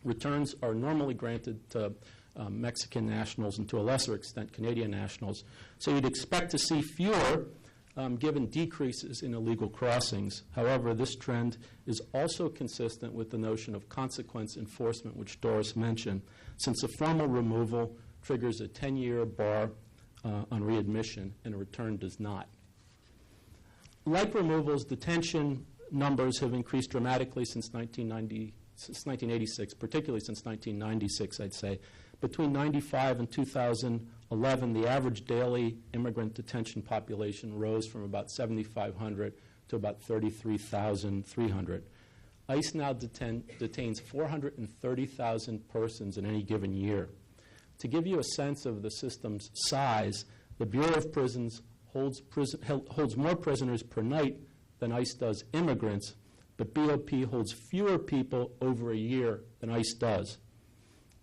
[SPEAKER 4] Returns are normally granted to Mexican nationals and to a lesser extent Canadian nationals. So you'd expect to see fewer given decreases in illegal crossings. However, this trend is also consistent with the notion of consequence enforcement, which Doris mentioned, since a formal removal triggers a 10-year bar on readmission and a return does not. Like removals, detention numbers have increased dramatically since 1986, particularly since 1996, I'd say. Between 1995 and 2011, the average daily immigrant detention population rose from about 7,500 to about 33,300. ICE now detains 430,000 persons in any given year. To give you a sense of the system's size, the Bureau of Prisons holds more prisoners per night than ICE does immigrants, but BOP holds fewer people over a year than ICE does.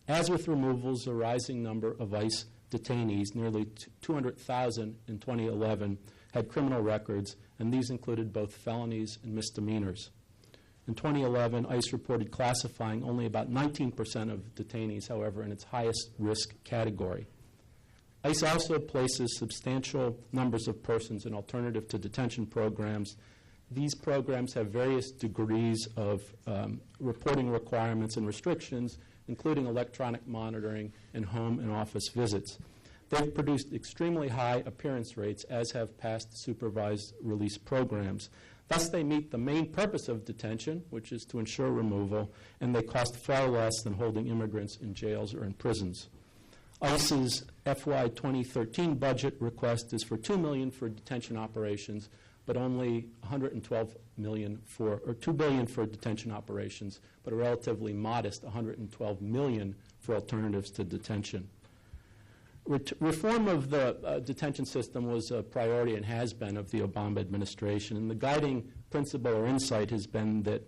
[SPEAKER 4] As with removals, a rising number of ICE detainees, nearly 200,000 in 2011, had criminal records, and these included both felonies and misdemeanors. In 2011, ICE reported classifying only about 19% of detainees, however, in its highest risk category. ICE also places substantial numbers of persons in alternative to detention programs. These programs have various degrees of reporting requirements and restrictions, including electronic monitoring and home and office visits. They've produced extremely high appearance rates, as have past supervised release programs. Thus, they meet the main purpose of detention, which is to ensure removal, and they cost far less than holding immigrants in jails or in prisons. ICE's FY 2013 budget request is for $2 million for detention operations, but only $112 million for, or $2 billion for detention operations, but a relatively modest $112 million for alternatives to detention. Reform of the detention system was a priority and has been of the Obama administration, and the guiding principle or insight has been that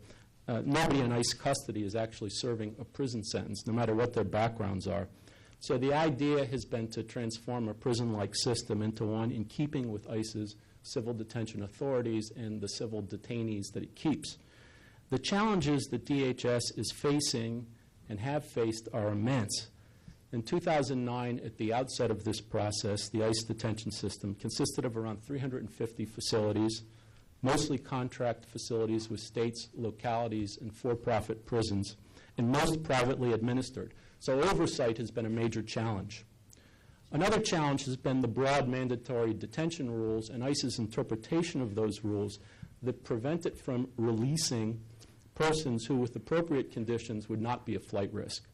[SPEAKER 4] nobody in ICE custody is actually serving a prison sentence, no matter what their backgrounds are. So the idea has been to transform a prison-like system into one in keeping with ICE's civil detention authorities and the civil detainees that it keeps. The challenges that DHS is facing and have faced are immense. In 2009, at the outset of this process, the ICE detention system consisted of around 350 facilities, mostly contract facilities with states, localities, and for-profit prisons, and most privately administered. So oversight has been a major challenge. Another challenge has been the broad mandatory detention rules and ICE's interpretation of those rules that prevent it from releasing persons who, with appropriate conditions, would not be a flight risk.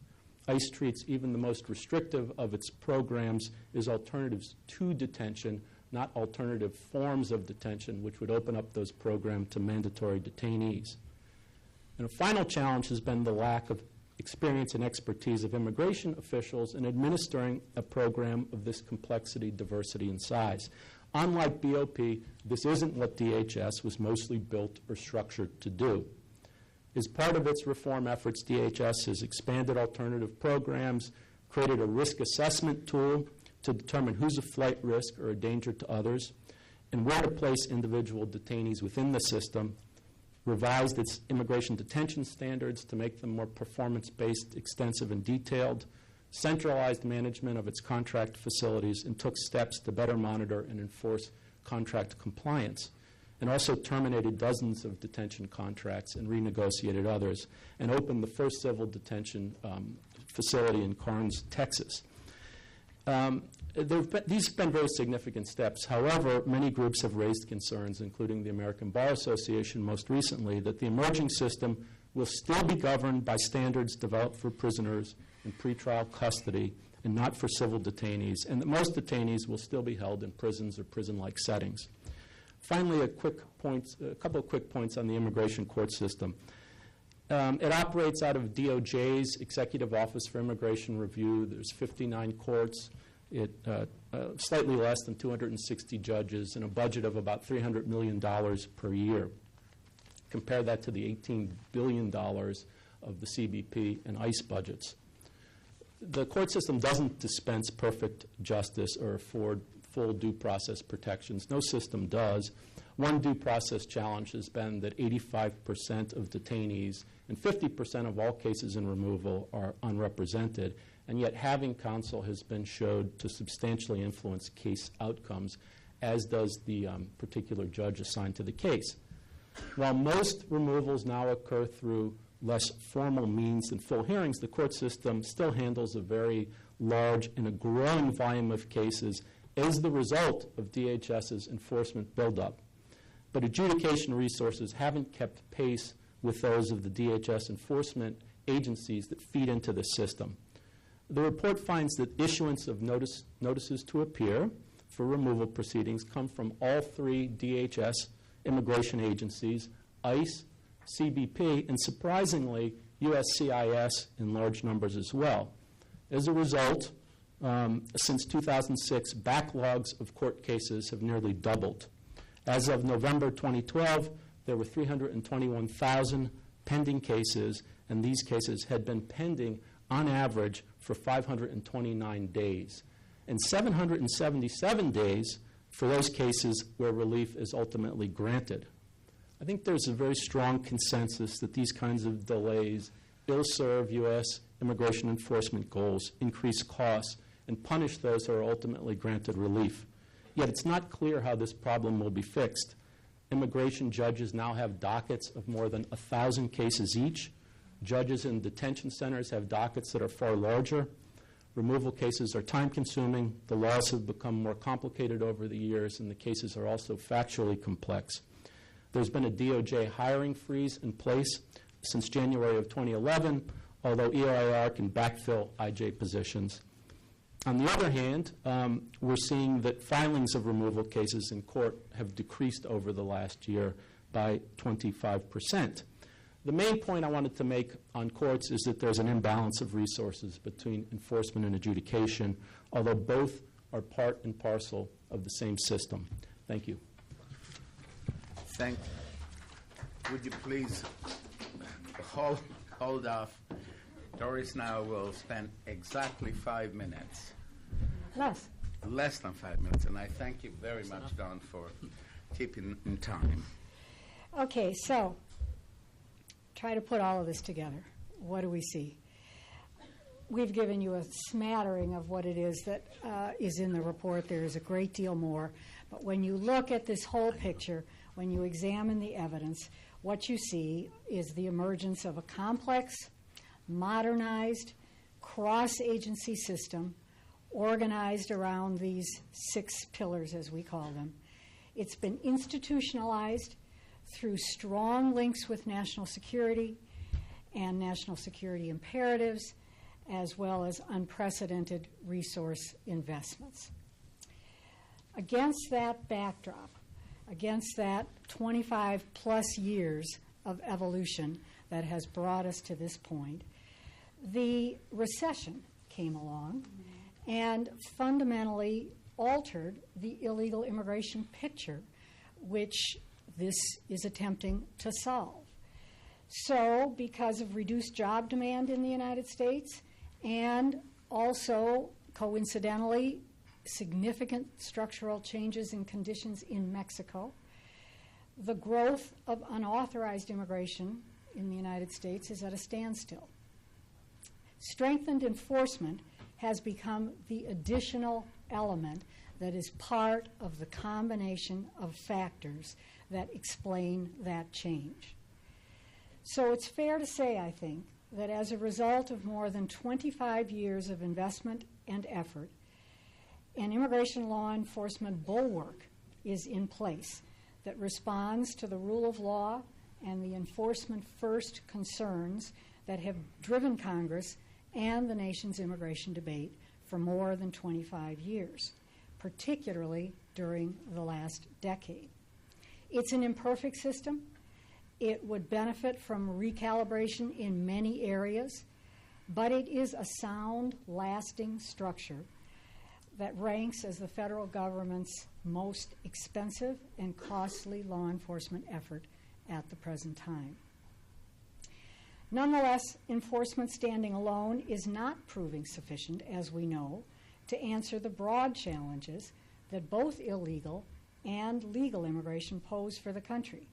[SPEAKER 4] ICE treats even the most restrictive of its programs as alternatives to detention, not alternative forms of detention, which would open up those programs to mandatory detainees. And a final challenge has been the lack of experience and expertise of immigration officials in administering a program of this complexity, diversity, and size. Unlike BOP, this isn't what DHS was mostly built or structured to do. As part of its reform efforts, DHS has expanded alternative programs, created a risk assessment tool to determine who's a flight risk or a danger to others, and where to place individual detainees within the system, revised its immigration detention standards to make them more performance-based, extensive, and detailed, centralized management of its contract facilities, and took steps to better monitor and enforce contract compliance, and also terminated dozens of detention contracts and renegotiated others, and opened the first civil detention facility in Karnes, Texas. These have been very significant steps. However, many groups have raised concerns, including the American Bar Association most recently, that the emerging system will still be governed by standards developed for prisoners in pretrial custody and not for civil detainees, and that most detainees will still be held in prisons or prison-like settings. Finally, a couple of quick points on the immigration court system. It operates out of DOJ's Executive Office for Immigration Review. There's 59 courts, slightly less than 260 judges, and a budget of about $300 million per year. Compare that to the $18 billion of the CBP and ICE budgets. The court system doesn't dispense perfect justice or afford full due process protections. No system does. One due process challenge has been that 85% of detainees and 50% of all cases in removal are unrepresented, and yet having counsel has been showed to substantially influence case outcomes, as does the particular judge assigned to the case. While most removals now occur through less formal means than full hearings, the court system still handles a very large and a growing volume of cases as the result of DHS's enforcement buildup. But adjudication resources haven't kept pace with those of the DHS enforcement agencies that feed into the system. The report finds that issuance of notices to appear for removal proceedings come from all three DHS immigration agencies, ICE, CBP, and surprisingly, USCIS in large numbers as well. As a result, since 2006, backlogs of court cases have nearly doubled. As of November 2012, there were 321,000 pending cases, and these cases had been pending on average for 529 days, and 777 days for those cases where relief is ultimately granted. I think there's a very strong consensus that these kinds of delays ill-serve U.S. immigration enforcement goals, increase costs, and punish those who are ultimately granted relief. Yet it's not clear how this problem will be fixed. Immigration judges now have dockets of more than 1,000 cases each. Judges in detention centers have dockets that are far larger. Removal cases are time-consuming. The laws have become more complicated over the years, and the cases are also factually complex. There's been a DOJ hiring freeze in place since January of 2011, although EOIR can backfill IJ positions. On the other hand, we're seeing that filings of removal cases in court have decreased over the last year. by 25%. The main point I wanted to make on courts is that there's an imbalance of resources between enforcement and adjudication, although both are part and parcel of the same system. Thank you.
[SPEAKER 1] Would you please hold off? Doris now will spend exactly 5 minutes. Less than 5 minutes, and I thank you very much, Don, for keeping in time.
[SPEAKER 2] Okay, so try to put all of this together. What do we see? We've given you a smattering of what it is that is in the report. There is a great deal more. But when you look at this whole picture, when you examine the evidence, what you see is the emergence of a complex, modernized, cross-agency system organized around these 6 pillars, as we call them. It's been institutionalized through strong links with national security and national security imperatives, as well as unprecedented resource investments. Against that backdrop, against that 25-plus years of evolution that has brought us to this point, the recession came along and fundamentally altered the illegal immigration picture, which this is attempting to solve. So, because of reduced job demand in the United States and also, coincidentally, significant structural changes in conditions in Mexico, the growth of unauthorized immigration in the United States is at a standstill. Strengthened enforcement has become the additional element that is part of the combination of factors that explain that change. So it's fair to say, I think, that as a result of more than 25 years of investment and effort, an immigration law enforcement bulwark is in place that responds to the rule of law and the enforcement-first concerns that have driven Congress and the nation's immigration debate for more than 25 years, particularly during the last decade. It's an imperfect system. It would benefit from recalibration in many areas, but it is a sound, lasting structure that ranks as the federal government's most expensive and costly law enforcement effort at the present time. Nonetheless, enforcement standing alone is not proving sufficient, as we know, to answer the broad challenges that both illegal and legal immigration pose for the country.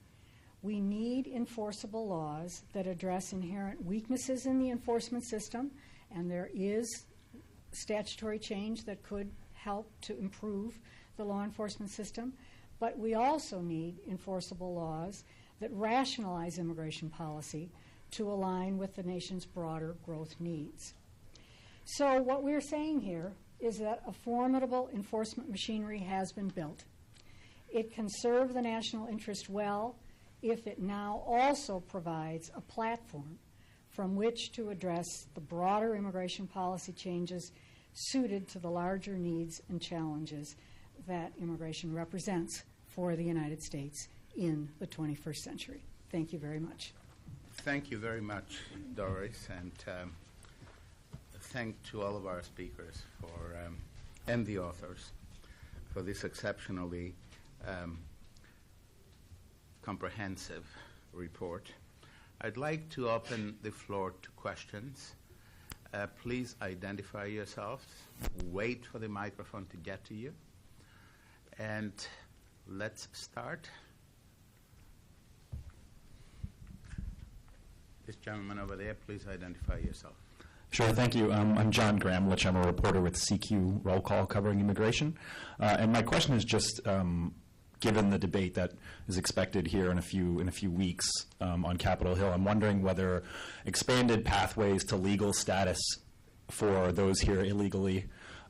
[SPEAKER 2] We need enforceable laws that address inherent weaknesses in the enforcement system, and there is statutory change that could help to improve the law enforcement system, but we also need enforceable laws that rationalize immigration policy to align with the nation's broader growth needs. So what we're saying here is that a formidable enforcement machinery has been built. It can serve the national interest well if it now also provides a platform from which to address the broader immigration policy changes suited to the larger needs and challenges that immigration represents for the United States in the 21st century. Thank you very much.
[SPEAKER 1] Thank you very much, Doris, and thank to all of our speakers and the authors for this exceptionally comprehensive report. I'd like to open the floor to questions. Please identify yourselves. Wait for the microphone to get to you. And let's start. This gentleman over there, please identify yourself.
[SPEAKER 5] Sure, thank you. I'm John Gramlich. I'm a reporter with CQ Roll Call covering immigration. And my question is just, given the debate that is expected here in a few weeks on Capitol Hill, I'm wondering whether expanded pathways to legal status for those here illegally,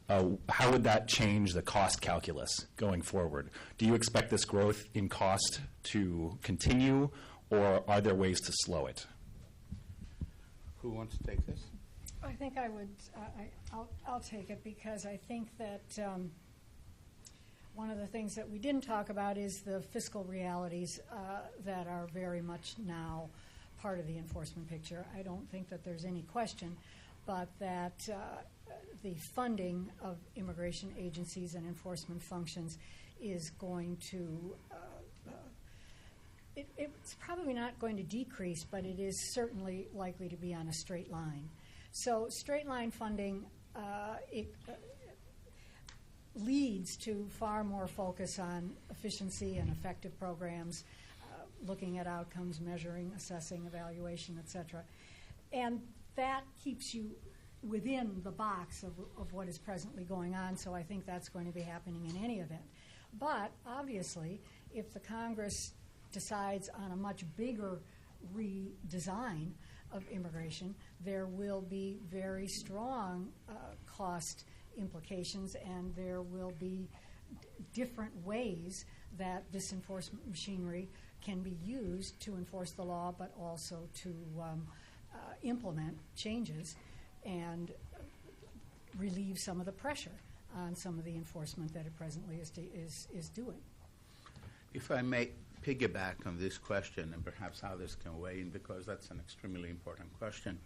[SPEAKER 5] how would that change the cost calculus going forward? Do you expect this growth in cost to continue, or are there ways to slow it?
[SPEAKER 1] Who wants to take this?
[SPEAKER 2] I think I would. I'll take it because I think that one of the things that we didn't talk about is the fiscal realities that are very much now part of the enforcement picture. I don't think that there's any question, but that the funding of immigration agencies and enforcement functions is going to, it's probably not going to decrease, but it is certainly likely to be on a straight line. So straight line funding leads to far more focus on efficiency and effective programs, looking at outcomes, measuring, assessing, evaluation, et cetera. And that keeps you within the box of what is presently going on, so I think that's going to be happening in any event. But obviously, if the Congress decides on a much bigger redesign of immigration, there will be very strong cost implications, and there will be different ways that this enforcement machinery can be used to enforce the law, but also to implement changes and relieve some of the pressure on some of the enforcement that it presently is doing.
[SPEAKER 1] If I may piggyback on this question, and perhaps others can weigh in, because that's an extremely important question.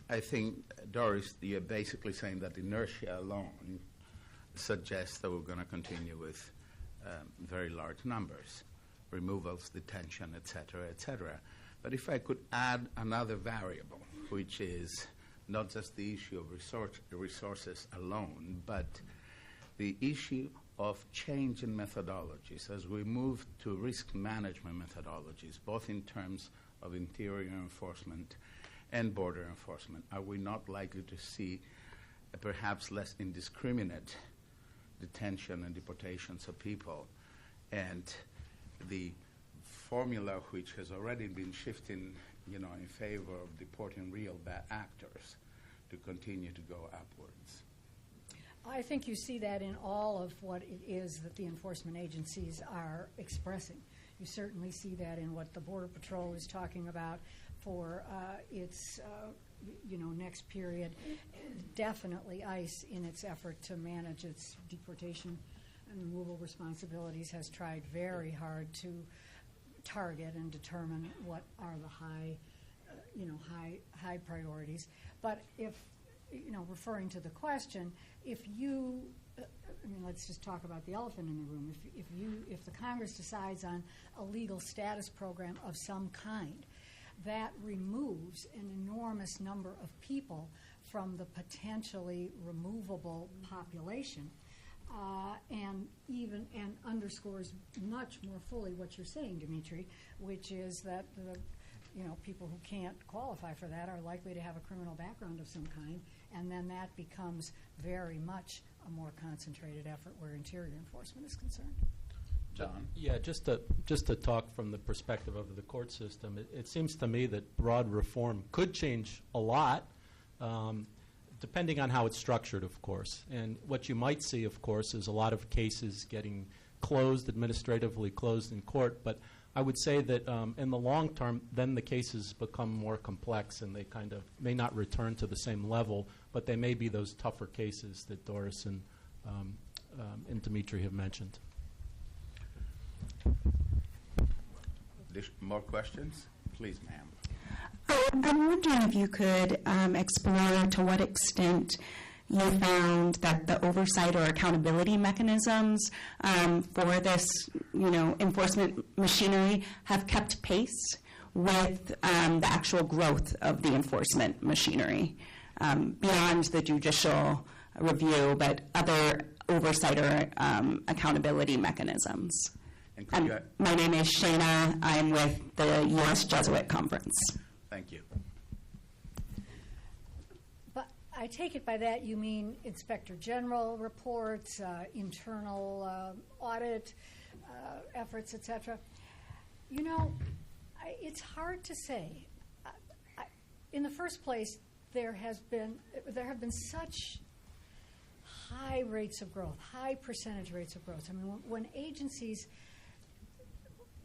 [SPEAKER 1] I think, Doris, you're basically saying that inertia alone suggests that we're going to continue with very large numbers, removals, detention, et cetera. But if I could add another variable, which is not just the issue of resources alone, but the issue of change in methodologies as we move to risk management methodologies, both in terms of interior enforcement and border enforcement. Are we not likely to see perhaps less indiscriminate detention and deportations of people, and the formula which has already been shifting, in favor of deporting real bad actors to continue to go upwards?
[SPEAKER 2] I think you see that in all of what it is that the enforcement agencies are expressing. You certainly see that in what the Border Patrol is talking about for its next period. Definitely ICE, in its effort to manage its deportation and removal responsibilities, has tried very hard to target and determine what are the high priorities. But if, referring to the question, if you, let's just talk about the elephant in the room. If the Congress decides on a legal status program of some kind, that removes an enormous number of people from the potentially removable population, and underscores much more fully what you're saying, Dimitri, which is that the people who can't qualify for that are likely to have a criminal background of some kind, and then that becomes very much a more concentrated effort where interior enforcement is concerned.
[SPEAKER 1] John?
[SPEAKER 4] Yeah, just to talk from the perspective of the court system, it seems to me that broad reform could change a lot, depending on how it's structured, of course. And what you might see, of course, is a lot of cases getting closed, administratively closed in court. But I would say that in the long term, then the cases become more complex, and they kind of may not return to the same level, but they may be those tougher cases that Doris and Dimitri have mentioned.
[SPEAKER 1] More questions? Please, ma'am.
[SPEAKER 6] I'm wondering if you could explore to what extent you found that the oversight or accountability mechanisms for this, enforcement machinery have kept pace with the actual growth of the enforcement machinery, beyond the judicial review, but other oversight or accountability mechanisms. My name is Shana. I'm with the U.S. Jesuit Conference.
[SPEAKER 1] Thank you.
[SPEAKER 2] But I take it by that you mean Inspector General reports, internal audit efforts, et cetera. It's hard to say. In the first place, there have been such high rates of growth, high percentage rates of growth. I mean, when agencies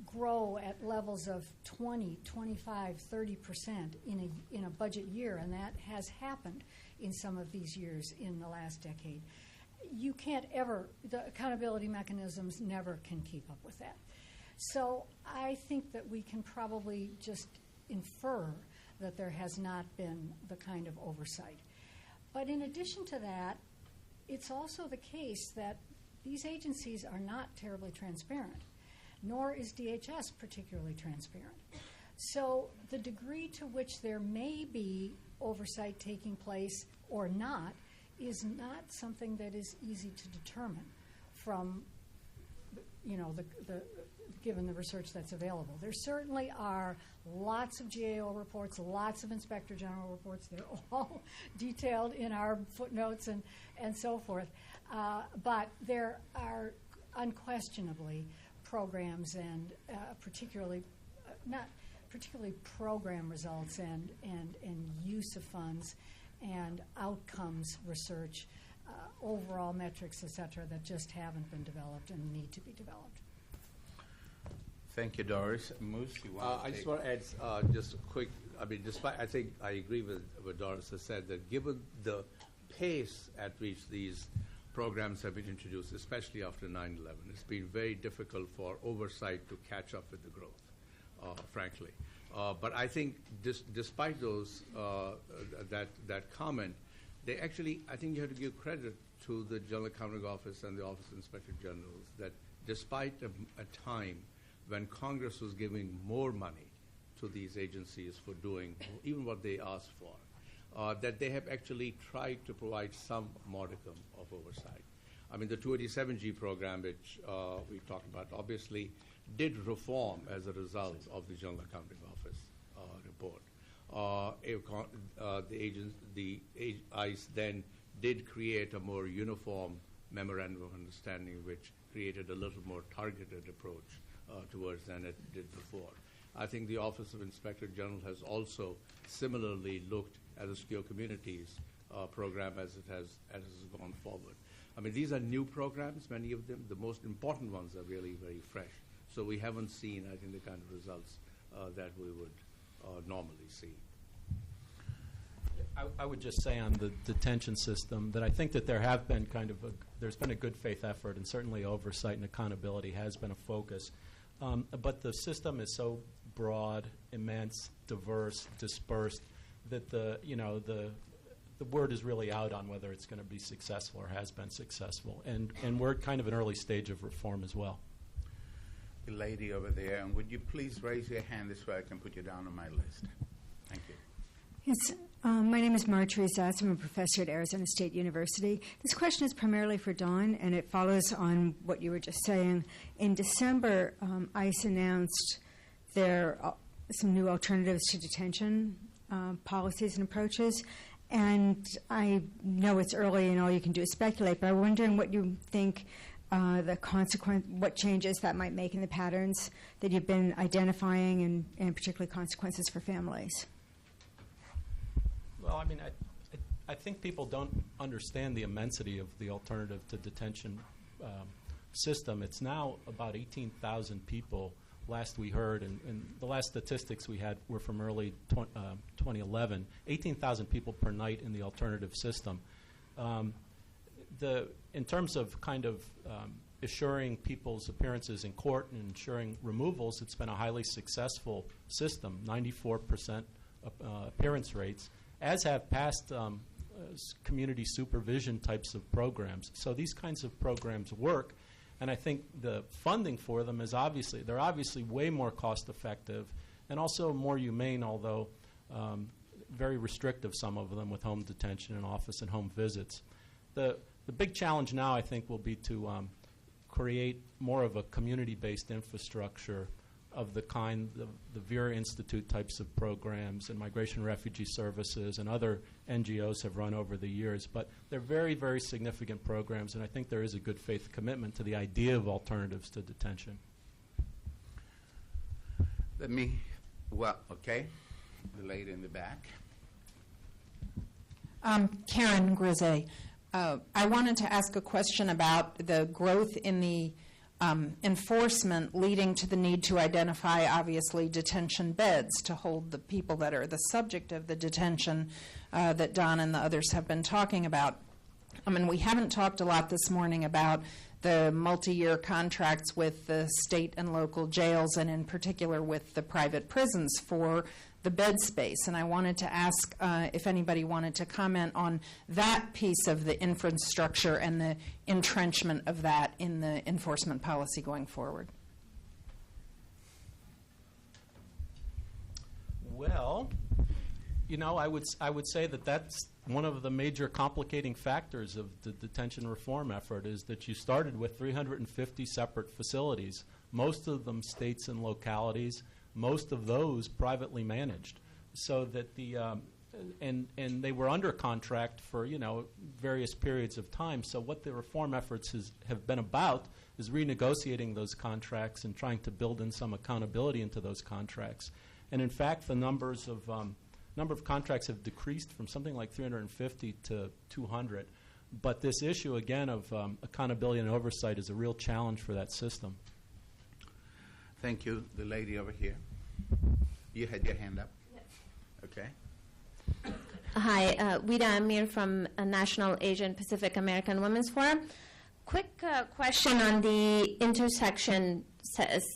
[SPEAKER 2] grow at levels of 20, 25, 30% in a budget year, and that has happened in some of these years in the last decade, you can't ever, the accountability mechanisms never can keep up with that. So I think that we can probably just infer that there has not been the kind of oversight. But in addition to that, it's also the case that these agencies are not terribly transparent, nor is DHS particularly transparent. So the degree to which there may be oversight taking place or not is not something that is easy to determine from, given the research that's available. There certainly are lots of GAO reports, lots of Inspector General reports. They're all detailed in our footnotes and so forth. But there are unquestionably programs and not particularly program results and use of funds and outcomes research, overall metrics, et cetera, that just haven't been developed and need to be developed.
[SPEAKER 1] Thank you, Doris. Moose, you want to
[SPEAKER 3] I just want to add just a quick, I think I agree with what Doris has said, that given the pace at which these programs have been introduced, especially after 9/11, it's been very difficult for oversight to catch up with the growth, frankly. But I think despite those, that comment, I think you have to give credit to the General Accounting Office and the Office of Inspector Generals that despite a time when Congress was giving more money to these agencies for doing even what they asked for, that they have actually tried to provide some modicum of oversight. The 287G program, which we talked about, obviously did reform as a result of the General Accounting Office report. The ICE then did create a more uniform memorandum of understanding, which created a little more targeted approach towards than it did before. I think the Office of Inspector General has also similarly looked at the secure communities program as it has gone forward. These are new programs, many of them. The most important ones are really very fresh. So we haven't seen, I think, the kind of results that we would normally see.
[SPEAKER 4] I would just say on the detention system that I think that there have been there's been a good faith effort, and certainly oversight and accountability has been a focus. But the system is so broad, immense, diverse, dispersed that the word is really out on whether it's going to be successful or has been successful. And we're at kind of an early stage of reform as well.
[SPEAKER 1] The lady over there, and would you please raise your hand this way I can put you down on my list? Thank you.
[SPEAKER 7] Yes, my name is Marjorie Zatz. I'm a professor at Arizona State University. This question is primarily for Dawn, and it follows on what you were just saying. In December, ICE announced there some new alternatives to detention policies and approaches. And I know it's early and all you can do is speculate, but I'm wondering what you think what changes that might make in the patterns that you've been identifying and particularly consequences for families.
[SPEAKER 4] Well, I think people don't understand the immensity of the alternative to detention system. It's now about 18,000 people, last we heard, and the last statistics we had were from early 2011, 18,000 people per night in the alternative system. In terms of assuring people's appearances in court and ensuring removals, it's been a highly successful system, 94% appearance rates, as have past community supervision types of programs. So these kinds of programs work, and I think the funding for them is they're obviously way more cost effective and also more humane, although very restrictive, some of them, with home detention and office and home visits. The big challenge now, I think, will be to create more of a community-based infrastructure of the kind the Vera Institute types of programs and Migration and Refugee Services and other NGOs have run over the years. But they're very, very significant programs, and I think there is a good faith commitment to the idea of alternatives to detention.
[SPEAKER 1] Okay. The lady in the back.
[SPEAKER 8] Karen Grise. I wanted to ask a question about the growth in the enforcement leading to the need to identify, obviously, detention beds to hold the people that are the subject of the detention that Don and the others have been talking about. And we haven't talked a lot this morning about the multi-year contracts with the state and local jails, and in particular with the private prisons for the bed space. And I wanted to ask if anybody wanted to comment on that piece of the infrastructure and the entrenchment of that in the enforcement policy going forward.
[SPEAKER 4] Well, you know, I would say that that's one of the major complicating factors of the detention reform effort, is that you started with 350 separate facilities, most of them states and localities, most of those privately managed, so that and they were under contract for, you know, various periods of time. So what the reform efforts have been about is renegotiating those contracts and trying to build in some accountability into those contracts. And in fact, the number of contracts have decreased from something like 350 to 200. But this issue, again, of accountability and oversight is a real challenge for that system.
[SPEAKER 1] Thank you. The lady over here. You had your hand up.
[SPEAKER 9] Yes.
[SPEAKER 1] Okay.
[SPEAKER 9] Hi, Vida Amir from National Asian Pacific American Women's Forum. Quick question on the intersection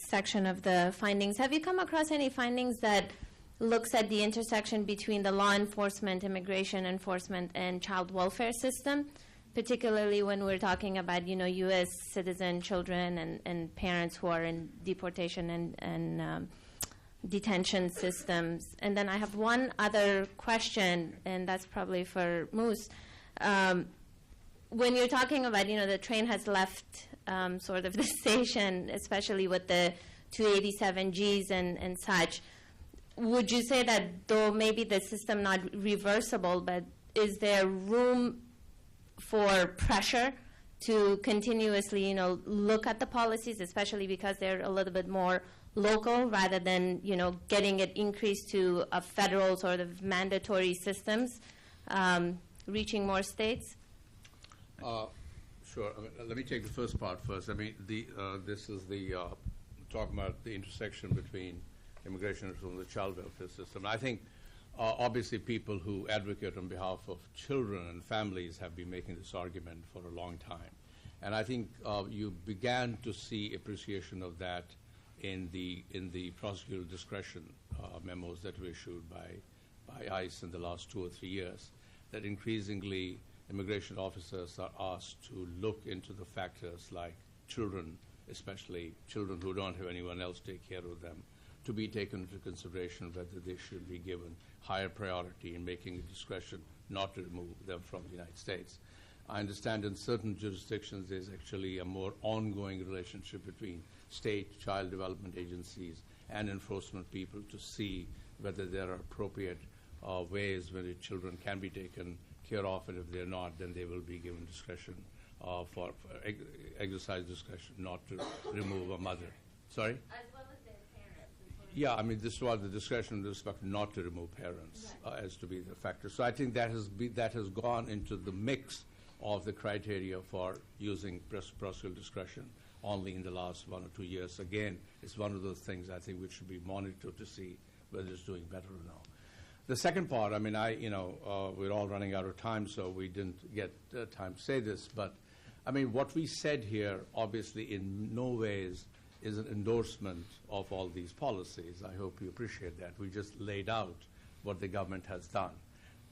[SPEAKER 9] section of the findings. Have you come across any findings that looks at the intersection between the law enforcement, immigration enforcement, and child welfare system, particularly when we're talking about, you know, U.S. citizen children and parents who are in deportation and detention systems? And then I have one other question, and that's probably for Moose. When you're talking about, you know, the train has left sort of the station, especially with the 287Gs and such, would you say that though maybe the system not reversible, but is there room for pressure to continuously, you know, look at the policies, especially because they're a little bit more local rather than, you know, getting it increased to a federal sort of mandatory systems, reaching more states?
[SPEAKER 3] Sure. I mean, let me take the first part first. I mean, this is the talking about the intersection between immigration and the child welfare system. I think obviously people who advocate on behalf of children and families have been making this argument for a long time. And I think you began to see appreciation of that in the prosecutor discretion memos that were issued by ICE in the last 2 or 3 years, that increasingly immigration officers are asked to look into the factors like children, especially children who don't have anyone else take care of them, to be taken into consideration whether they should be given higher priority in making a discretion not to remove them from the United States. I understand in certain jurisdictions there's actually a more ongoing relationship between state child development agencies and enforcement people to see whether there are appropriate ways where the children can be taken care of, and if they're not, then they will be given discretion for exercise discretion not to remove a mother. Sorry?
[SPEAKER 9] As well as their parents.
[SPEAKER 3] Yeah, I mean, this was the discretion with respect not to remove parents as to be the factor. So I think that has gone into the mix of the criteria for using prosecutorial discretion only in the last 1 or 2 years. Again, it's one of those things I think which should be monitored to see whether it's doing better or not. The second part, I mean, we're all running out of time, so we didn't get time to say this, but I mean, what we said here, obviously, in no ways is an endorsement of all these policies. I hope you appreciate that. We just laid out what the government has done.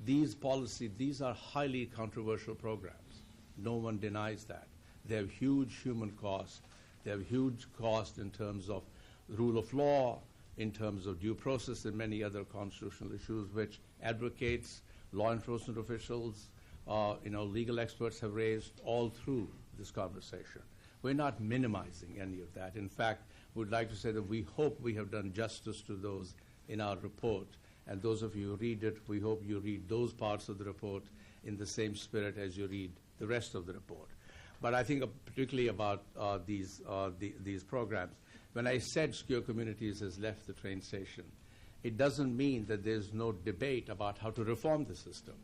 [SPEAKER 3] These policies, these are highly controversial programs. No one denies that. They have huge human costs. They have huge costs in terms of the rule of law, in terms of due process and many other constitutional issues which advocates, law enforcement officials, legal experts have raised all through this conversation. We're not minimizing any of that. In fact, we'd like to say that we hope we have done justice to those in our report. And those of you who read it, we hope you read those parts of the report in the same spirit as you read the rest of the report. But I think particularly about these programs, when I said secure communities has left the train station, it doesn't mean that there's no debate about how to reform the system.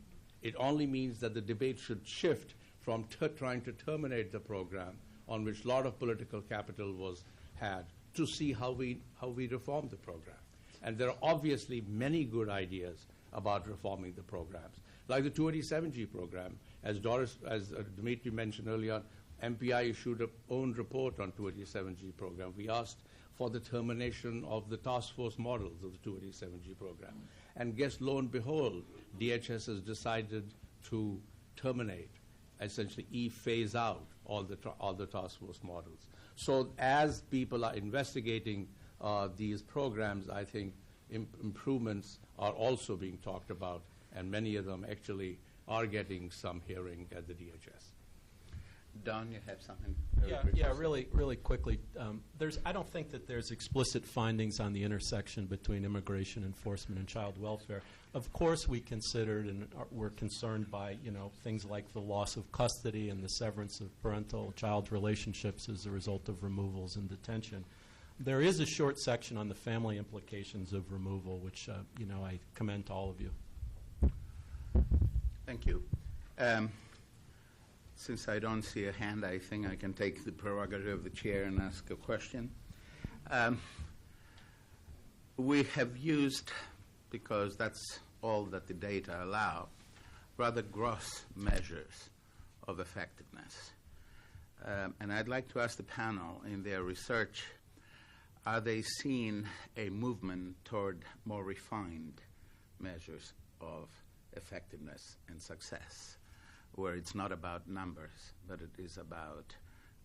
[SPEAKER 3] It only means that the debate should shift from trying to terminate the program, on which a lot of political capital was had, to see how we reform the program. And there are obviously many good ideas about reforming the programs. like the 287G program. As Dimitri mentioned earlier, MPI issued its own report on 287G program. We asked for the termination of the task force models of the 287G program. And guess, lo and behold, DHS has decided to terminate, essentially phase out all the task force models. So as people are investigating these programs, I think improvements are also being talked about, and many of them actually are getting some hearing at the DHS.
[SPEAKER 1] Don, you have something?
[SPEAKER 4] Really quickly. I don't think that there's explicit findings on the intersection between immigration enforcement and child welfare. Of course, we considered and we're concerned by things like the loss of custody and the severance of parental-child relationships as a result of removals and detention. There is a short section on the family implications of removal, which I commend to all of you.
[SPEAKER 1] Thank you. Since I don't see a hand, I think I can take the prerogative of the chair and ask a question. We have used, because that's all that the data allow, rather gross measures of effectiveness. And I'd like to ask the panel, in their research, are they seeing a movement toward more refined measures of effectiveness and success, where it's not about numbers, but it is about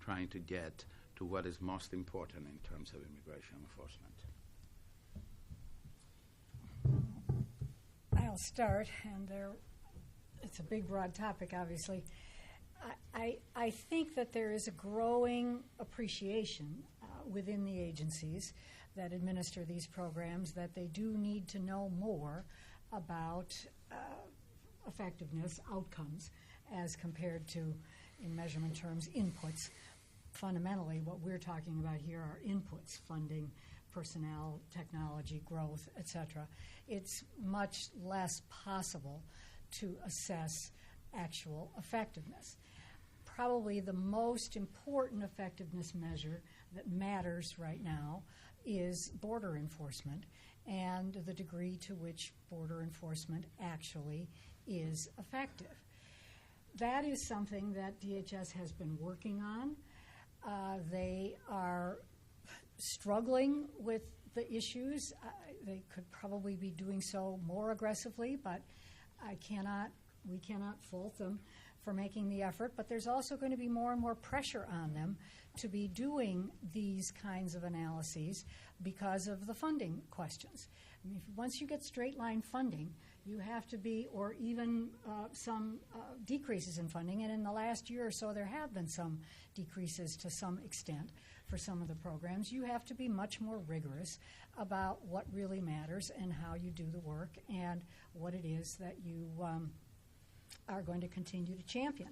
[SPEAKER 1] trying to get to what is most important in terms of immigration enforcement?
[SPEAKER 2] I'll start, and it's a big, broad topic, obviously. I think that there is a growing appreciation within the agencies that administer these programs that they do need to know more about effectiveness, outcomes, as compared to, in measurement terms, inputs. Fundamentally, what we're talking about here are inputs: funding, personnel, technology, growth, etc. It's much less possible to assess actual effectiveness. Probably the most important effectiveness measure that matters right now is border enforcement and the degree to which border enforcement actually is effective. That is something that DHS has been working on. They are struggling with the issues. They could probably be doing so more aggressively, but we cannot fault them for making the effort. But there's also going to be more and more pressure on them to be doing these kinds of analyses because of the funding questions. I mean, once you get straight line funding, you have to be, or even some decreases in funding, and in the last year or so there have been some decreases to some extent for some of the programs. You have to be much more rigorous about what really matters and how you do the work and what it is that you are going to continue to champion.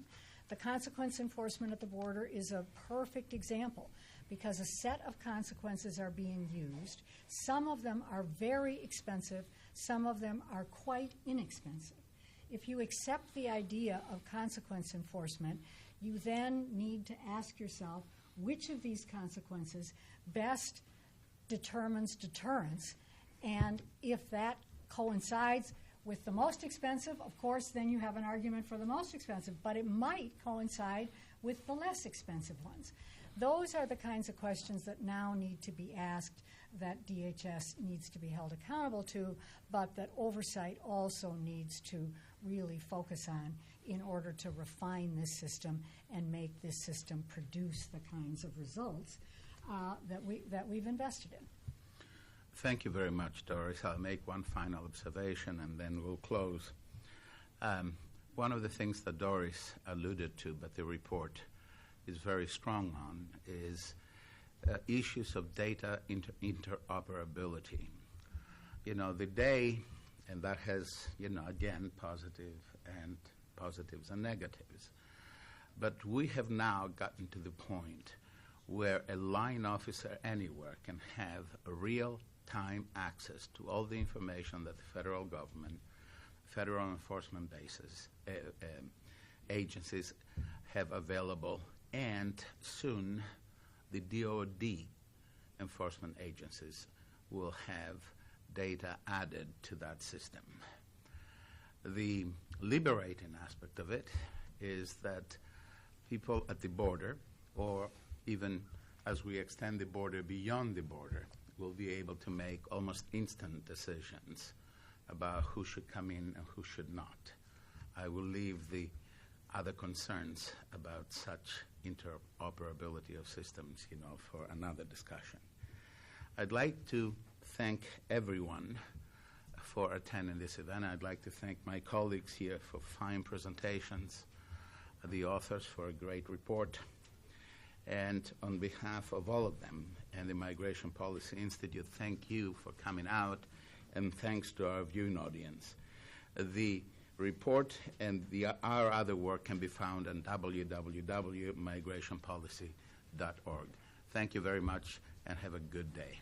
[SPEAKER 2] The consequence enforcement at the border is a perfect example because a set of consequences are being used. Some of them are very expensive. Some of them are quite inexpensive. If you accept the idea of consequence enforcement, you then need to ask yourself which of these consequences best determines deterrence, and if that coincides with the most expensive, of course, then you have an argument for the most expensive, but it might coincide with the less expensive ones. Those are the kinds of questions that now need to be asked, that DHS needs to be held accountable to, but that oversight also needs to really focus on in order to refine this system and make this system produce the kinds of results that we've invested in.
[SPEAKER 1] Thank you very much, Doris. I'll make one final observation and then we'll close. One of the things that Doris alluded to, but the report is very strong on, is issues of data interoperability. The day, and that has, again, positives and negatives. But we have now gotten to the point where a line officer anywhere can have a real-time access to all the information that the federal government, federal enforcement bases, agencies have available, and soon the DOD enforcement agencies will have data added to that system. The liberating aspect of it is that people at the border, or even as we extend the border beyond the border, will be able to make almost instant decisions about who should come in and who should not. I will leave the other concerns about such interoperability of systems, for another discussion. I'd like to thank everyone for attending this event. I'd like to thank my colleagues here for fine presentations, the authors for a great report, and on behalf of all of them and the Migration Policy Institute, thank you for coming out, and thanks to our viewing audience. The report and our other work can be found on www.migrationpolicy.org. Thank you very much, and have a good day.